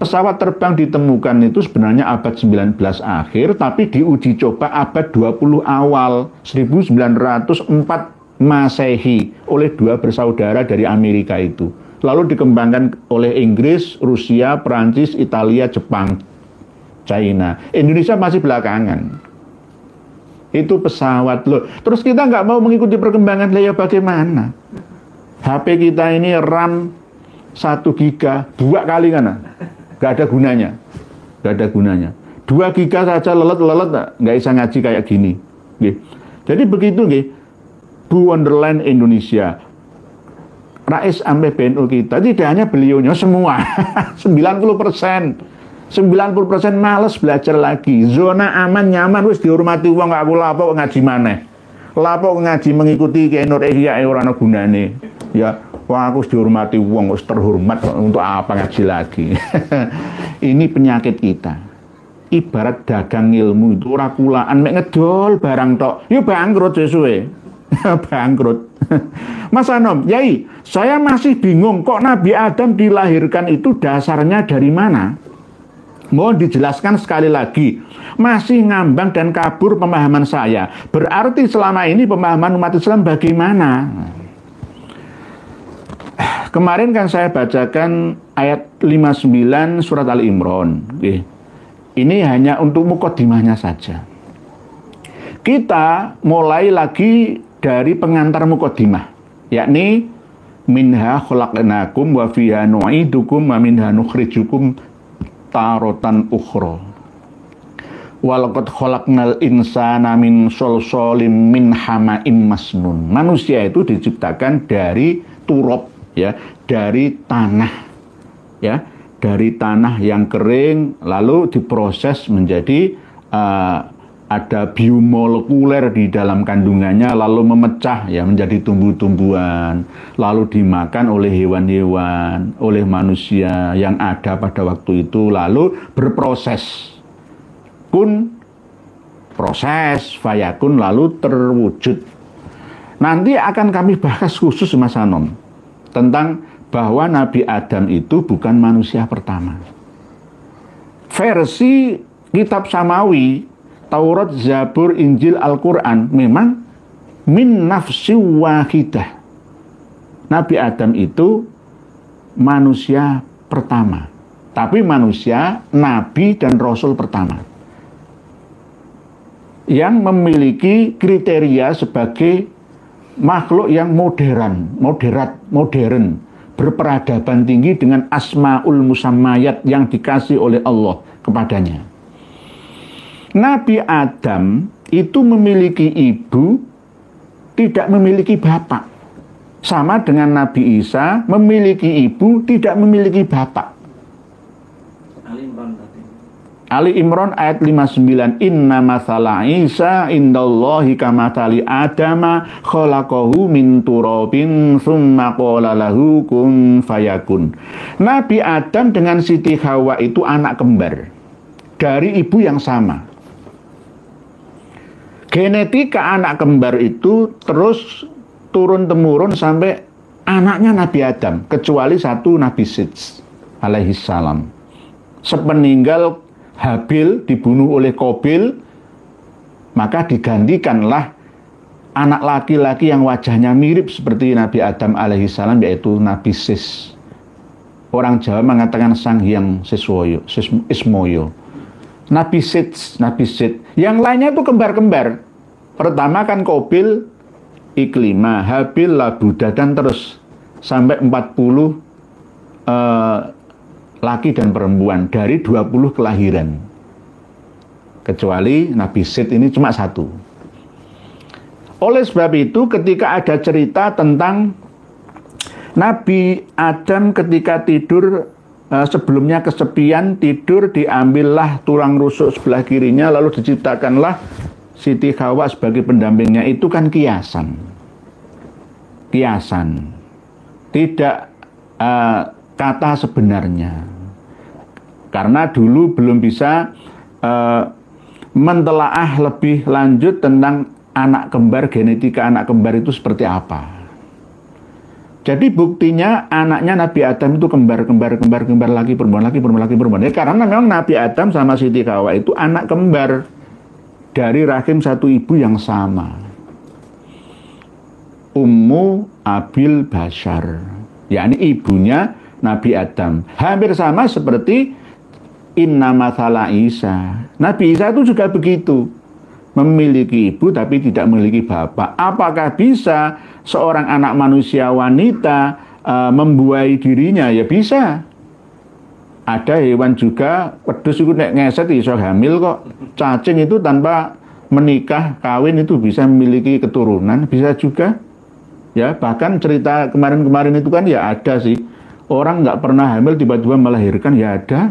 Pesawat terbang ditemukan itu sebenarnya abad 19 akhir, tapi diuji coba abad 20 awal, 1904 Masehi, oleh dua bersaudara dari Amerika itu. Lalu dikembangkan oleh Inggris, Rusia, Perancis, Italia, Jepang, China. Indonesia masih belakangan. Itu pesawat loh. Terus kita nggak mau mengikuti perkembangan, ya bagaimana? HP kita ini RAM 1 giga, 2 kali kan? Gak ada gunanya. Gak ada gunanya. 2 giga saja lelet, nggak bisa ngaji kayak gini. Jadi begitu, Bu Wonderland Indonesia. Rais Am PBNU kita, tidak hanya beliaunya, semua. 90%. 90% males belajar lagi. Zona aman, nyaman, wis dihormati wong, aku lapok ngaji maneh. Lapok ngaji mengikuti Kiai Nur Ihya ora ana gunane. Ya, wah aku dihormati wong, wis terhormat, untuk apa ngaji lagi. Ini penyakit kita. Ibarat dagang ilmu itu ora kulaan mek ngedol barang tok, yo bangkrut sesuwe. bangkrut. Mas Anom, Yai, saya masih bingung kok Nabi Adam dilahirkan itu dasarnya dari mana? Mohon dijelaskan sekali lagi. Masih ngambang dan kabur pemahaman saya. Berarti selama ini pemahaman umat Islam bagaimana? Kemarin kan saya bacakan ayat 59 surat Ali Imran. Ini hanya untuk mukaddimahnya saja. Kita mulai lagi dari pengantar mukaddimah, yakni minha khalaqnakum wa fiha nu'idukum wa minha nukhrijukum tarotan ukhra. Walaqad khalaqnal insana min solsolim min hama'im masnun. Manusia itu diciptakan dari turab, ya, dari tanah, ya, dari tanah yang kering lalu diproses menjadi ada biomolekuler di dalam kandungannya, lalu memecah, ya, menjadi tumbuh-tumbuhan, lalu dimakan oleh hewan-hewan, oleh manusia yang ada pada waktu itu, lalu berproses, kun proses, fayakun, lalu terwujud. Nanti akan kami bahas khusus, Mas Anom, tentang bahwa Nabi Adam itu bukan manusia pertama. Versi kitab Samawi, Taurat, Zabur, Injil, Al-Quran memang min nafsi wahidah. Nabi Adam itu manusia pertama, tapi manusia, nabi dan rasul pertama yang memiliki kriteria sebagai makhluk yang modern, berperadaban tinggi dengan asmaul musammayat yang dikasih oleh Allah kepadanya. Nabi Adam itu memiliki ibu, tidak memiliki bapak. Sama dengan Nabi Isa memiliki ibu, tidak memiliki bapak. Ali Imran ayat 59. Inna mathala Isa indallahi kamathali Adama khalaqahu min turabin tsumma qala lahu kun fayakun. Nabi Adam dengan Siti Hawa itu anak kembar dari ibu yang sama. Genetika anak kembar itu terus turun-temurun sampai anaknya Nabi Adam, kecuali satu Nabi Sits alaihi salam. Sepeninggal Habil dibunuh oleh Qabil, maka digantikanlah anak laki-laki yang wajahnya mirip seperti Nabi Adam alaihi salam, yaitu Nabi Sis. Orang Jawa mengatakan Sang Hyang Ismoyo. Nabi Sits. Yang lainnya itu kembar-kembar. Pertama kan Qabil, Iklima, Habil, Labuda, dan terus sampai 40 laki dan perempuan dari 20 kelahiran. Kecuali Nabi Sits ini cuma satu. Oleh sebab itu ketika ada cerita tentang Nabi Adam ketika tidur, sebelumnya kesepian, tidur, diambillah tulang rusuk sebelah kirinya, lalu diciptakanlah Siti Hawa sebagai pendampingnya. Itu kan kiasan, tidak kata sebenarnya, karena dulu belum bisa mentelaah lebih lanjut tentang anak kembar, genetika anak kembar itu seperti apa. Jadi buktinya anaknya Nabi Adam itu kembar laki, perempuan. Ya, karena memang Nabi Adam sama Siti Hawa itu anak kembar dari rahim satu ibu yang sama. Ummu Abil Bashar, yakni ibunya Nabi Adam. Hampir sama seperti Inna mathala Isa. Nabi Isa itu juga begitu. Memiliki ibu tapi tidak memiliki bapak. Apakah bisa seorang anak manusia wanita membuai dirinya? Ya bisa. Ada hewan juga, wedhus itu nek ngeset iso hamil kok. Cacing itu tanpa menikah, kawin itu bisa memiliki keturunan, bisa juga. Ya, bahkan cerita kemarin-kemarin itu kan ya ada sih. Orang nggak pernah hamil tiba-tiba melahirkan, ya ada.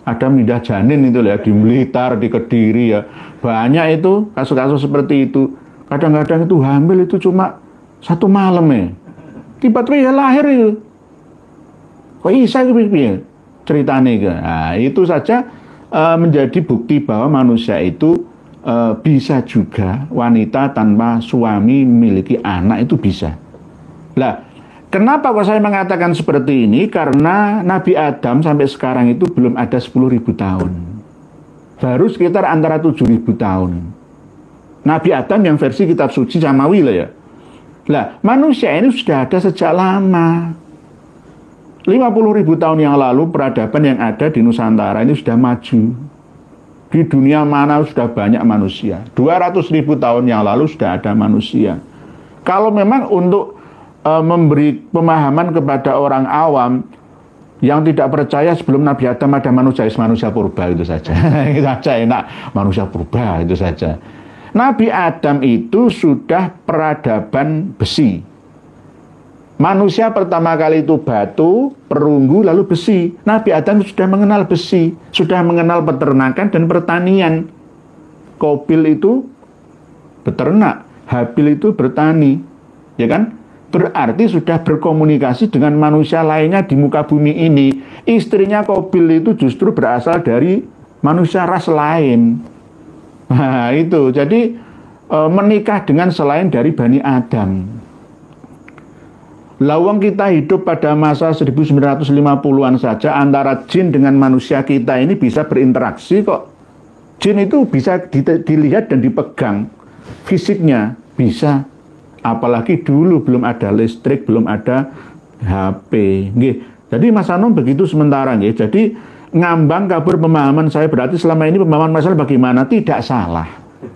Ada mindah janin itu ya, di Blitar, di Kediri ya. Banyak itu kasus-kasus seperti itu. Kadang-kadang itu hamil itu cuma 1 malam ya. Tiba-tiba ya lahir itu. Kok bisa gitu ceritanya gitu. Nah, itu saja menjadi bukti bahwa manusia itu bisa juga wanita tanpa suami memiliki anak itu bisa. Lah, kenapa kok saya mengatakan seperti ini? Karena Nabi Adam sampai sekarang itu belum ada 10.000 tahun. Baru sekitar antara 7.000 tahun. Nabi Adam yang versi kitab suci samawi lah ya. Lah, manusia ini sudah ada sejak lama. 50.000 tahun yang lalu peradaban yang ada di Nusantara ini sudah maju. Di dunia mana sudah banyak manusia. 200.000 tahun yang lalu sudah ada manusia. Kalau memang untuk memberi pemahaman kepada orang awam yang tidak percaya sebelum Nabi Adam ada manusia purba itu saja. Itu saja enak, manusia purba itu saja. Nabi Adam itu sudah peradaban besi. Manusia pertama kali itu batu, perunggu, lalu besi. Nabi Adam sudah mengenal besi, sudah mengenal peternakan dan pertanian. Qabil itu beternak, Habil itu bertani, ya kan? Berarti sudah berkomunikasi dengan manusia lainnya di muka bumi ini. Istrinya Qabil itu justru berasal dari manusia ras lain. Nah, itu. Jadi menikah dengan selain dari Bani Adam. Lawang kita hidup pada masa 1950-an saja, antara jin dengan manusia kita ini bisa berinteraksi kok. Jin itu bisa dilihat dan dipegang. Fisiknya bisa. Apalagi dulu belum ada listrik, belum ada HP. Nggih. Jadi Mas Anom begitu sementara nggih. Jadi ngambang kabur pemahaman saya, berarti selama ini pemahaman masalah bagaimana? Tidak salah.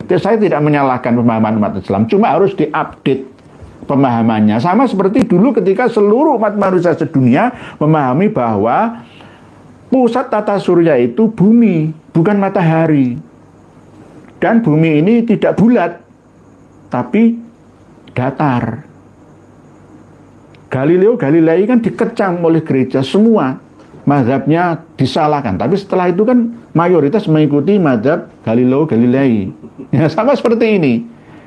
Saya tidak menyalahkan pemahaman umat Islam, cuma harus diupdate pemahamannya. Sama seperti dulu ketika seluruh umat manusia sedunia memahami bahwa pusat tata surya itu bumi, bukan matahari. Dan bumi ini tidak bulat, tapi datar. Galileo Galilei kan dikecam oleh gereja, semua mazhabnya disalahkan. Tapi setelah itu kan mayoritas mengikuti mazhab Galileo Galilei. Ya, sama seperti ini.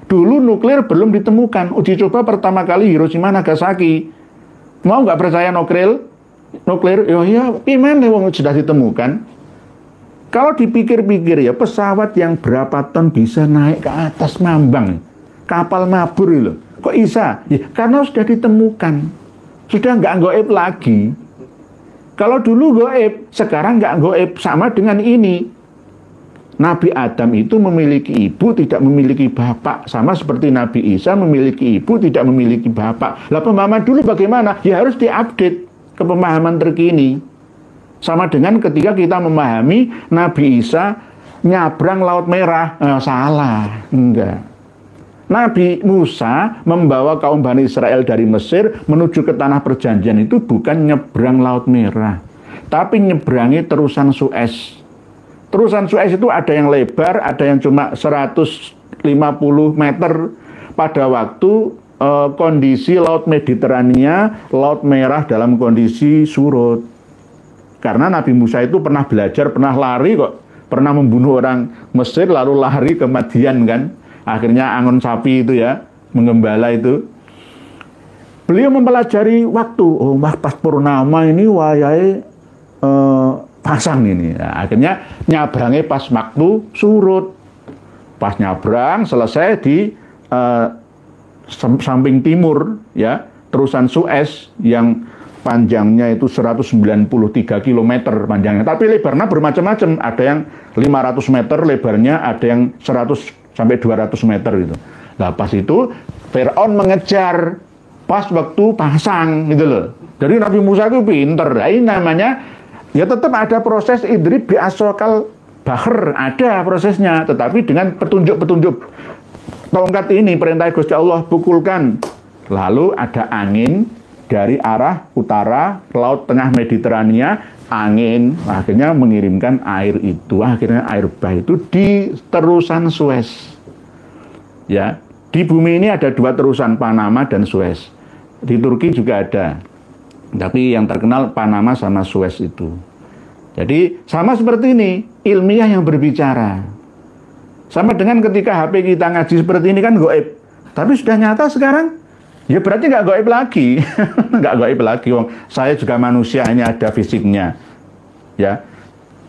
Dulu nuklir belum ditemukan. Uji coba pertama kali Hiroshima Nagasaki. Mau nggak percaya nuklir? Ya gimana wong sudah ditemukan. Kalau dipikir-pikir ya, pesawat yang berapa ton bisa naik ke atas Mambang, kapal mabur loh. Kok bisa? Ya, karena sudah ditemukan. Sudah nggak goib lagi. Kalau dulu goib, sekarang nggak goib. Sama dengan ini. Nabi Adam itu memiliki ibu, tidak memiliki bapak. Sama seperti Nabi Isa memiliki ibu, tidak memiliki bapak. Lah pemahaman dulu bagaimana? Ya harus diupdate ke pemahaman terkini. Sama dengan ketika kita memahami Nabi Isa nyabrang Laut Merah. Salah, enggak. Nabi Musa membawa kaum Bani Israel dari Mesir menuju ke tanah perjanjian itu bukan nyebrang Laut Merah, tapi nyebrangi terusan Suez. Terusan Suez itu ada yang lebar, ada yang cuma 150 meter. Pada waktu kondisi Laut Mediterania, Laut Merah dalam kondisi surut. Karena Nabi Musa itu pernah belajar, pernah lari kok. Pernah membunuh orang Mesir, lalu lari ke Madian kan. Akhirnya angon sapi itu ya, menggembala itu. Beliau mempelajari waktu. Oh, pas purnama ini wayai pasang ini. Nah, akhirnya nyabrangnya pas waktu surut. Pas nyabrang selesai di samping timur ya, terusan Suez yang panjangnya itu 193 km panjangnya. Tapi lebarnya bermacam-macam. Ada yang 500 meter lebarnya, ada yang 100 sampai 200 meter gitu. Nah, pas itu Fir'aun mengejar pas waktu pasang gitu loh. Jadi Nabi Musa itu pinter. Nah, ini namanya ya tetap ada proses idrib bi asokal bahr, ada prosesnya, tetapi dengan petunjuk-petunjuk. Tongkat ini perintah Gusti Allah, pukulkan. Lalu ada angin dari arah utara, Laut Tengah Mediterania, angin akhirnya mengirimkan air itu, akhirnya air bah itu di terusan Suez. Ya, di bumi ini ada dua terusan, Panama dan Suez. Di Turki juga ada. Tapi yang terkenal Panama sama Suez itu. Jadi sama seperti ini, ilmiah yang berbicara. Sama dengan ketika HP kita ngaji seperti ini kan goib. Tapi sudah nyata sekarang, ya berarti nggak goib lagi. Nggak goib lagi. Saya juga manusia, ini ada fisiknya. Ya,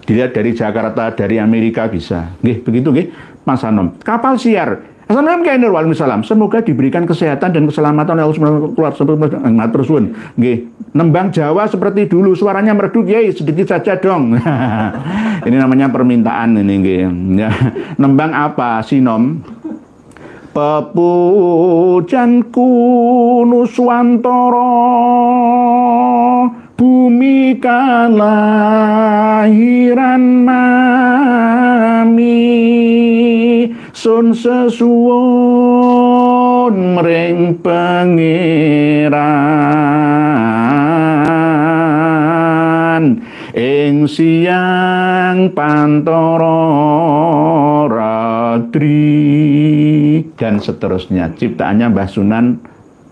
dilihat dari Jakarta, dari Amerika bisa. Nggih, begitu nggih. Mas Hanom. Kapal siar. Assalamualaikum warahmatullahi wabarakatuh. Semoga diberikan kesehatan dan keselamatan oleh Allah SWT. Matur suwun. Nggih, nembang Jawa seperti dulu, suaranya merdu, Yai, sedikit saja dong. Ini namanya permintaan ini nggih. Ya. Nembang apa, Sinom? Pepujanku Nuswantara, bumi kalahiran mami, sun sesuwun mring pangeran, ing siang pantara ratri, dan seterusnya. Ciptaannya Mbah Sunan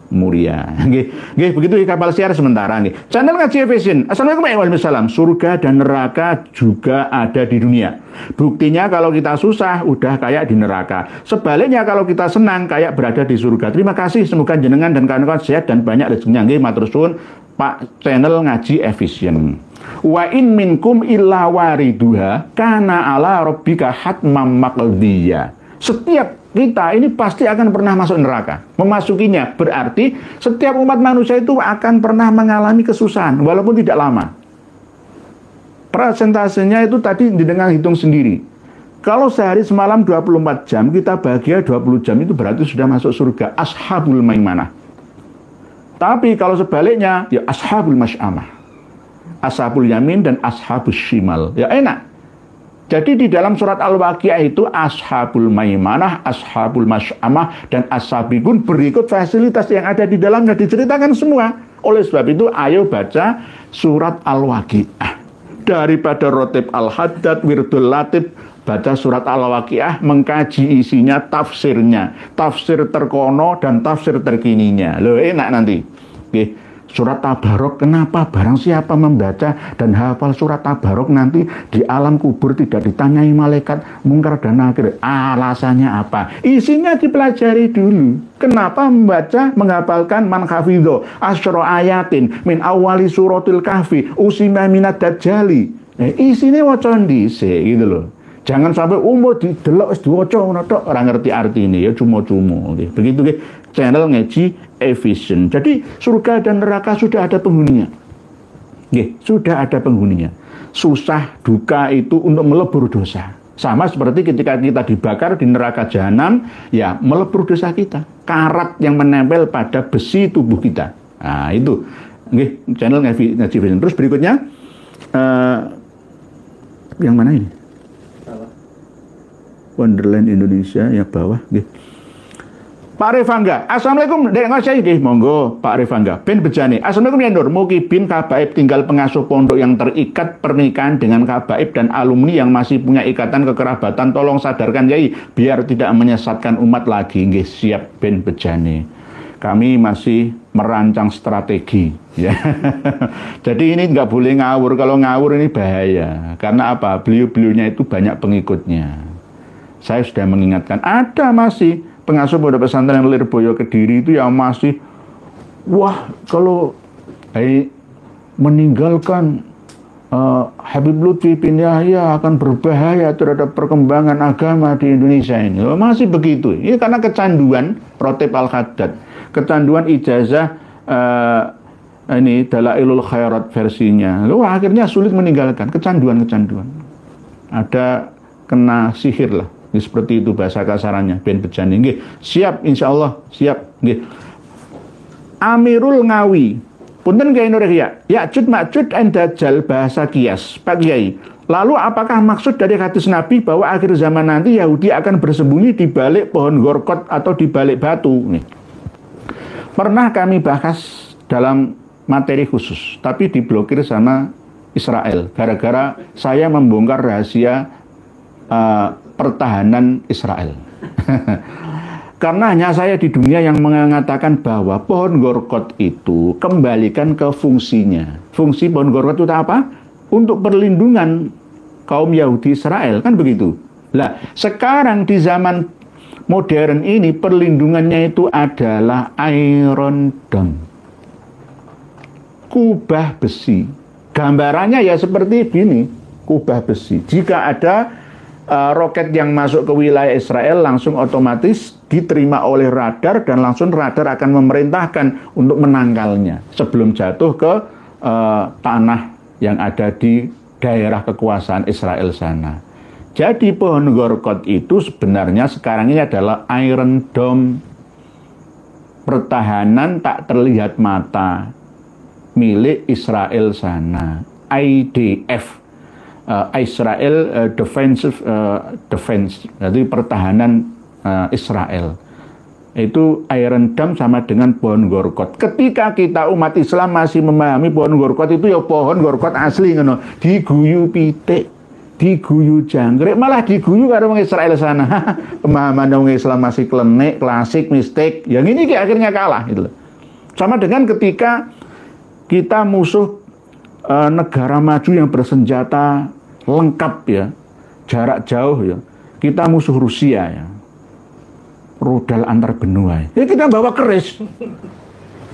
Muria. Nggih, begitu di kapal siar sementara nih. Channel Ngaji Vision. Assalamualaikum warahmatullahi wabarakatuh. Surga dan neraka juga ada di dunia. Buktinya kalau kita susah udah kayak di neraka. Sebaliknya kalau kita senang kayak berada di surga. Terima kasih, semoga jenengan dan kawan-kawan sehat dan banyak rezekinya. Nggih, matur suwun Pak channel Ngaji Vision. Wa in minkum illa wariduha kana ala rabbika hatmam maqdiyya. Setiap kita ini pasti akan pernah masuk neraka. Memasukinya berarti setiap umat manusia itu akan pernah mengalami kesusahan walaupun tidak lama. Persentasenya itu tadi didengar hitung sendiri. Kalau sehari semalam 24 jam, kita bahagia 20 jam, itu berarti sudah masuk surga. Ashabul maimanah. Tapi kalau sebaliknya, ya ashabul masy'amah. Ashabul yamin dan ashabul shimal. Ya enak. Jadi di dalam surat Al-Waqiah itu ashabul maimanah, ashabul masy'amah, dan ashabigun berikut fasilitas yang ada di dalamnya diceritakan semua. Oleh sebab itu ayo baca surat Al-Waqiah. Daripada rotib Al-Haddad, Wirdul Latib, baca surat Al-Waqiah, mengkaji isinya, tafsirnya, tafsir terkono dan tafsir terkininya. Loh enak nanti. Oke. Surat Tabarok, kenapa barang siapa membaca dan hafal surat Tabarok nanti di alam kubur tidak ditanyai malaikat mungkar dan nakir. Alasannya apa? Isinya dipelajari dulu. Kenapa membaca, menghafalkan man hafidho asyra ayatin min awali suratil kahfi usima minad dajjali. Isinya wacan dhisik gitu loh. Jangan sampai umur didelok wis diwaca ngono tok ora ngerti artine ya cuma-cuma. Begitu nggih channel Ngaji Vision. Jadi surga dan neraka sudah ada penghuninya. Nggih, sudah ada penghuninya. Susah duka itu untuk melebur dosa. Sama seperti ketika kita dibakar di neraka jahanam, ya melebur dosa kita. Karat yang menempel pada besi tubuh kita. Nah, itu. Nggih, channel Ngaji Vision. Terus berikutnya yang mana ini? Wonderland Indonesia yang bawah nggih. Pak Revangga, assalamualaikum. Dek ngosai nggih, monggo Pak Revangga. Ben bejane. Assalamualaikum ya Nur. Mugi bin Kabaib tinggal pengasuh pondok yang terikat pernikahan dengan Kabaib dan alumni yang masih punya ikatan kekerabatan. Tolong sadarkan Yai biar tidak menyesatkan umat lagi. Nggih, siap ben bejane. Kami masih merancang strategi ya. Jadi ini nggak boleh ngawur. Kalau ngawur ini bahaya. Karena apa? Beliau-beliaunya itu banyak pengikutnya. Saya sudah mengingatkan, ada masih pengasuh pondok pesantren Lirboyo Kediri itu yang masih, wah kalau meninggalkan Habib Lutfi bin Yahya akan berbahaya terhadap perkembangan agama di Indonesia ini. Masih begitu. Ini karena kecanduan Rotib Al-Haddad, kecanduan ijazah ini Dalailul Khairat versinya. Akhirnya sulit meninggalkan kecanduan-kecanduan. Ada kena sihir lah. Ini seperti itu bahasa kasarannya ben bejane nggih. Siap insyaallah, siap nggih. Amirul Ngawi. Punten Kyai Nur Yahya. Ya'juj Ma'juj dan Dajjal bahasa kias. Pak Kiai. Lalu apakah maksud dari hadis Nabi bahwa akhir zaman nanti Yahudi akan bersembunyi di balik pohon gorkot atau di balik batu? Nih. Pernah kami bahas dalam materi khusus, tapi diblokir sama Israel gara-gara saya membongkar rahasia pertahanan Israel. Karena hanya saya di dunia yang mengatakan bahwa pohon gorkot itu kembalikan ke fungsinya. Fungsi pohon gorkot itu apa? Untuk perlindungan kaum Yahudi Israel, kan begitu. Lah, sekarang di zaman modern ini perlindungannya itu adalah Iron Dome. Kubah besi. Gambarannya ya seperti ini, kubah besi. Jika ada roket yang masuk ke wilayah Israel langsung otomatis diterima oleh radar dan langsung radar akan memerintahkan untuk menangkalnya sebelum jatuh ke tanah yang ada di daerah kekuasaan Israel sana. Jadi pohon gorkot itu sebenarnya sekarang ini adalah Iron Dome, pertahanan tak terlihat mata milik Israel sana, IDF, Israel Defense, jadi pertahanan Israel. Itu Iron Dome sama dengan pohon gorkot. Ketika kita umat Islam masih memahami pohon gorkot itu ya pohon gorkot asli ngono, diguyu pitik, diguyu jangkrik, malah diguyu karo wong Israel sana. Pemahaman wong Islam masih klenik, klasik, mistik. Yang ini akhirnya kalah gitu loh. Sama dengan ketika kita musuh negara maju yang bersenjata lengkap ya, jarak jauh ya. Kita musuh Rusia ya. Rudal antar benua. Ya kita bawa keris.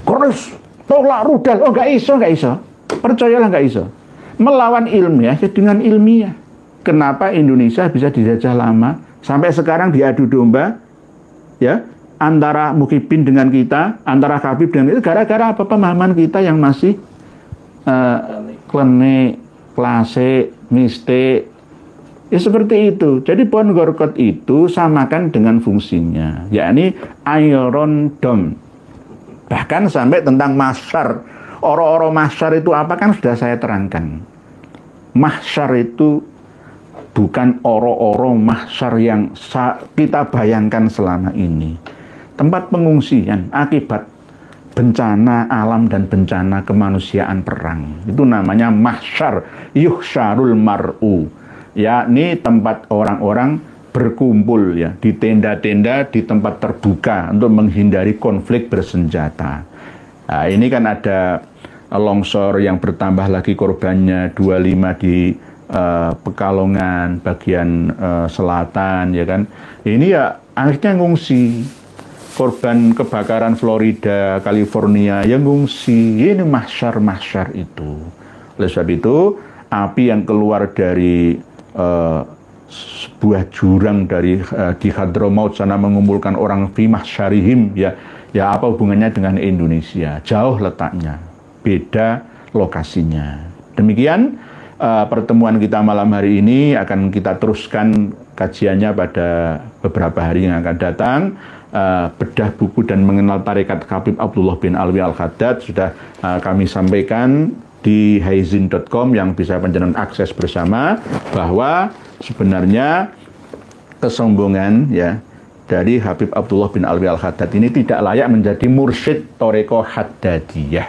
Keris, tolak rudal. Oh nggak iso. Percayalah nggak iso. Melawan ilmiah ya dengan ilmiah. Kenapa Indonesia bisa dijajah lama sampai sekarang diadu domba ya antara Muhyiddin dengan kita, antara Habib dengan kita, gara-gara apa? Pemahaman kita yang masih klenik, klasik, mistik. Ya seperti itu. Jadi pohon gorkot itu samakan dengan fungsinya, yakni Iron Dome. Bahkan sampai tentang mahsyar. Oro-oro mahsyar itu apa kan sudah saya terangkan. Mahsyar itu bukan oro-oro mahsyar yang kita bayangkan selama ini. Tempat pengungsian akibat bencana alam dan bencana kemanusiaan perang. Itu namanya mahsyar, yuhsyarul mar'u. Yakni tempat orang-orang berkumpul ya di tenda-tenda di tempat terbuka untuk menghindari konflik bersenjata. Nah, ini kan ada longsor yang bertambah lagi korbannya 25 di Pekalongan bagian selatan ya kan. Ini ya akhirnya ngungsi. Korban kebakaran Florida, California yang ngungsi. Ini mahsyar-mahsyar itu. Oleh sebab itu api yang keluar dari sebuah jurang dari di Hadramaut sana mengumpulkan orang fi mahsyarihim ya apa hubungannya dengan Indonesia? Jauh letaknya, beda lokasinya. Demikian pertemuan kita malam hari ini, akan kita teruskan kajiannya pada beberapa hari yang akan datang. Bedah buku dan mengenal tarekat Habib Abdullah bin Alwi Al-Haddad sudah kami sampaikan di haizin.com yang bisa panjenengan akses bersama, bahwa sebenarnya kesombongan ya dari Habib Abdullah bin Alwi Al-Haddad ini tidak layak menjadi mursyid Thariqah Haddadiyah,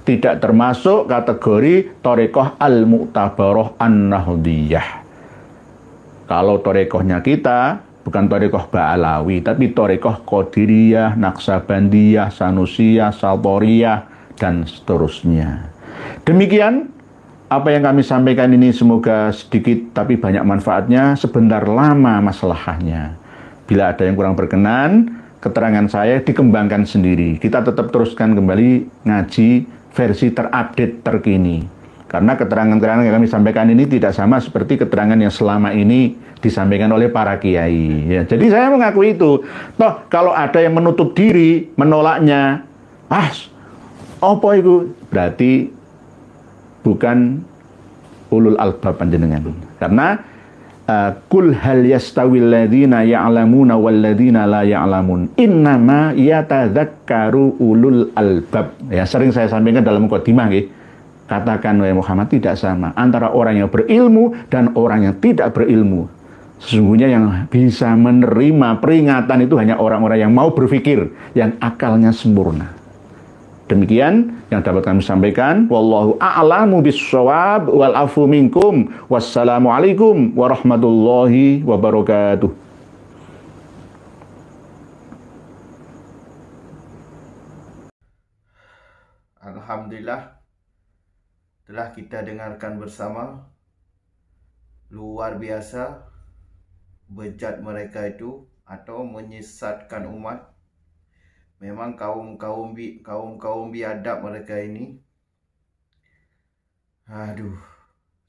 tidak termasuk kategori Thariqah Al-Mu'tabarah An-Nahdiyah. Kalau thariqahnya kita bukan thariqah Ba'alawi, tapi thariqah Qadiriyah, Naqsabandiyah, Sanusiyah, Saltoriyah, dan seterusnya. Demikian apa yang kami sampaikan ini, semoga sedikit tapi banyak manfaatnya, sebentar lama masalahnya. Bila ada yang kurang berkenan, keterangan saya dikembangkan sendiri. Kita tetap teruskan kembali ngaji versi terupdate terkini. Karena keterangan-keterangan yang kami sampaikan ini tidak sama seperti keterangan yang selama ini disampaikan oleh para kiai. Ya, jadi saya mengakui itu. Toh kalau ada yang menutup diri, menolaknya, apa itu? Berarti bukan ulul albab panjenengan. Karena kul hal yastawil ladzina ya'lamuna wal ladzina la ya'lamun innama yatadzakkaru ulul albab. Ya, sering saya sampaikan dalam mukadimah nggih. Katakan wahai Muhammad, tidak sama antara orang yang berilmu dan orang yang tidak berilmu. Sesungguhnya yang bisa menerima peringatan itu hanya orang-orang yang mau berpikir, yang akalnya sempurna. Demikian yang dapat kami sampaikan. Wallahu a'lamu bis-shawab wal afu minkum. Wassalamualaikum warahmatullahi wabarakatuh. Alhamdulillah, telah kita dengarkan bersama. Luar biasa bejat mereka itu, atau menyesatkan umat. Memang kaum biadab mereka ini. Aduh,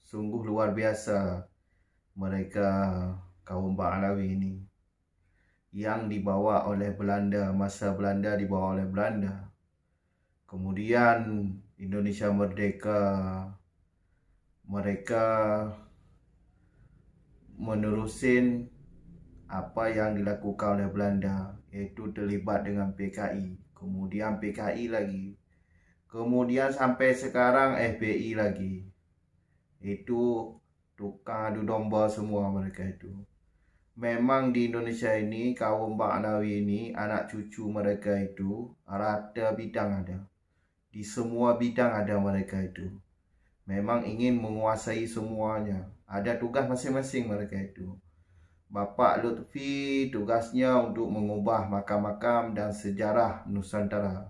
sungguh luar biasa mereka kaum Ba'alawi ini, yang dibawa oleh Belanda, masa Belanda dibawa oleh Belanda. Kemudian Indonesia merdeka, mereka menerusin apa yang dilakukan oleh Belanda, yaitu terlibat dengan PKI, kemudian PKI lagi, kemudian sampai sekarang FPI lagi. Itu tukang adu domba semua mereka itu. Memang di Indonesia ini, kaum Ba'alawi ini, anak cucu mereka itu rata bidang ada. Di semua bidang ada mereka itu. Memang ingin menguasai semuanya. Ada tugas masing-masing mereka itu. Bapak Lutfi tugasnya untuk mengubah makam-makam dan sejarah Nusantara.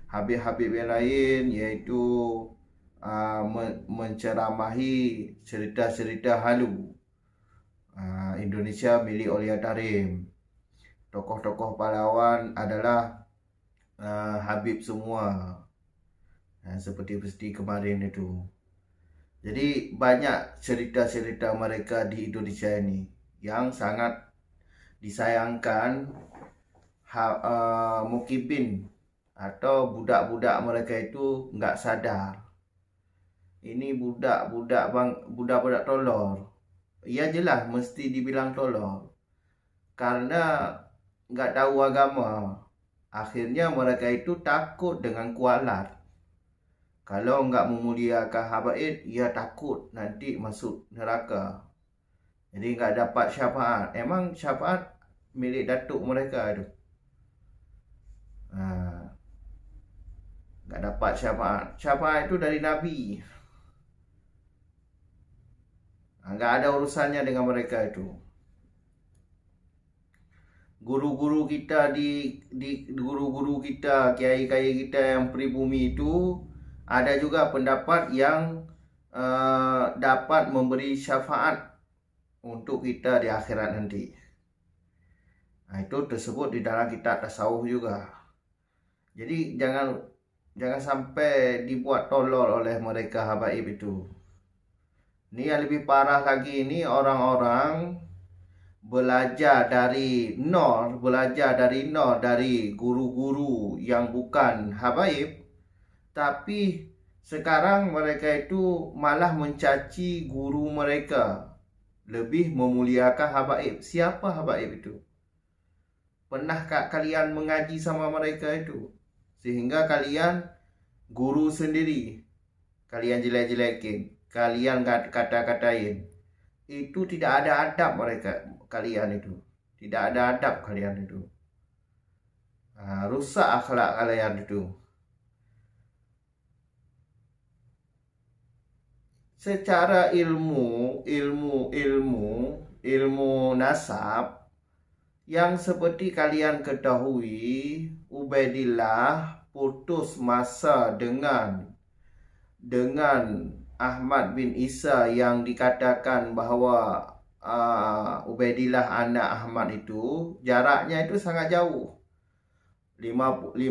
Habib-habib yang lain yaitu menceramahi cerita-cerita halu Indonesia milik Aulia Tarim. Tokoh-tokoh pahlawan adalah Habib semua, seperti kemarin itu. Jadi banyak cerita-cerita mereka di Indonesia ini yang sangat disayangkan. Mukibin atau budak-budak mereka itu nggak sadar. Ini budak-budak tolol. Ya jelas mesti dibilang tolol, karena nggak tahu agama. Akhirnya mereka itu takut dengan kualat. Kalau nggak memuliakan habaib, ia takut nanti masuk neraka. Jadi nggak dapat syafaat. Emang syafaat milik datuk mereka itu. Nggak dapat syafaat. Syafaat itu dari Nabi. Nggak ada urusannya dengan mereka itu. Guru-guru kita guru-guru kita, kiai-kiai kita yang pribumi itu ada juga pendapat yang dapat memberi syafaat untuk kita di akhirat nanti. Itu tersebut di dalam kitab tasawuf juga. Jadi jangan sampai dibuat tolol oleh mereka habaib itu. Ini yang lebih parah lagi, ini orang-orang belajar dari nol dari guru-guru yang bukan habaib, tapi sekarang mereka itu malah mencaci guru mereka, lebih memuliakan habaib. Siapa habaib itu? Pernahkah kalian mengaji sama mereka itu? Sehingga kalian guru sendiri, kalian jelek-jelekin, kalian kata-katain. Itu tidak ada adab kalian itu. Tidak ada adab kalian itu. Rusak akhlak kalian itu. Secara ilmu nasab, yang seperti kalian ketahui, Ubaidillah putus masa dengan Ahmad bin Isa yang dikatakan bahwa Ubaidillah anak Ahmad itu, jaraknya itu sangat jauh. 550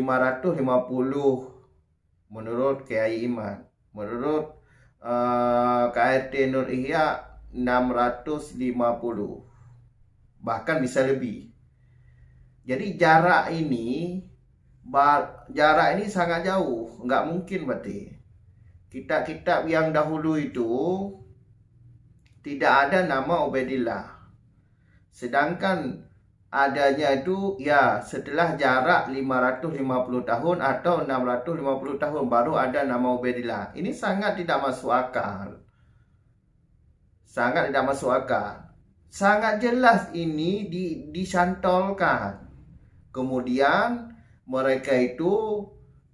menurut Kiai Iman. Menurut KRT Nur Ihya 650. Bahkan bisa lebih. Jadi jarak ini sangat jauh. Nggak mungkin berarti. Kitab-kitab yang dahulu itu tidak ada nama Ubaidillah. Sedangkan adanya itu ya setelah jarak 550 tahun atau 650 tahun baru ada nama Ubaidillah. Ini sangat tidak masuk akal. Sangat tidak masuk akal. Sangat jelas ini disantolkan. Kemudian mereka itu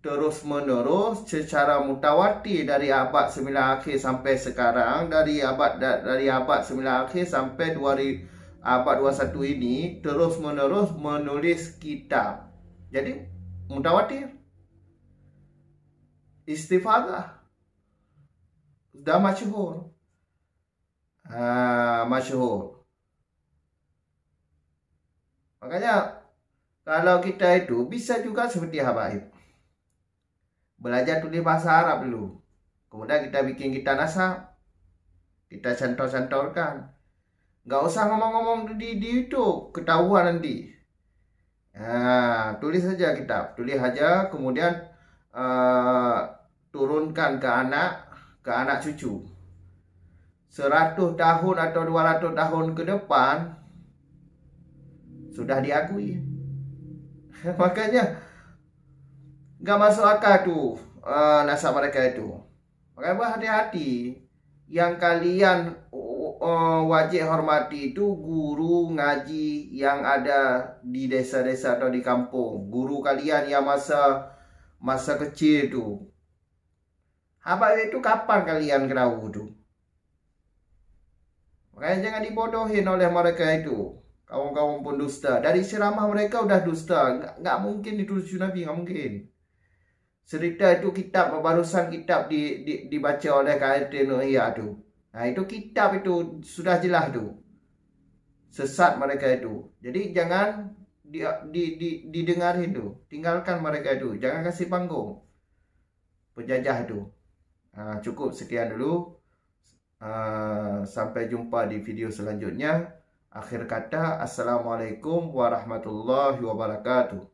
terus-menerus secara mutawatir dari abad 9 akhir sampai sekarang, dari abad 9 akhir sampai abad 21 ini terus-menerus menulis kitab. Jadi mutawatir, istifadah, sudah masyhur. Masyhur. Makanya kalau kita itu bisa juga seperti habaib. Belajar tulis bahasa Arab dulu. Kemudian kita bikin kitab nasab. Kita cantol-cantolkan. Nggak usah ngomong-ngomong di YouTube, ketahuan nanti. Nah, tulis saja kitab, tulis saja, kemudian turunkan ke anak cucu. 100 tahun atau 200 tahun ke depan sudah diakui. Makanya nggak masuk akal tuh nasab mereka itu. Makanya berhati-hati. Yang kalian wajib hormati itu guru ngaji yang ada di desa-desa atau di kampung. Guru kalian yang masa kecil itu. Apa itu kapan kalian tahu tuh? Makanya jangan dibodohin oleh mereka itu. Kaum-kaum pun dusta. Dari ceramah mereka udah dusta. Nggak mungkin itu cucu Nabi, nggak mungkin. Cerita itu kitab, barusan kitab dibaca oleh KRT Nuhiyah tuh. Nah itu kitab itu sudah jelas tuh. Sesat mereka itu. Jadi jangan didengarin tuh. Tinggalkan mereka itu. Jangan kasih panggung. Penjajah itu. Nah, cukup sekian dulu. Sampai jumpa di video selanjutnya. Akhir kata, Assalamualaikum warahmatullahi wabarakatuh.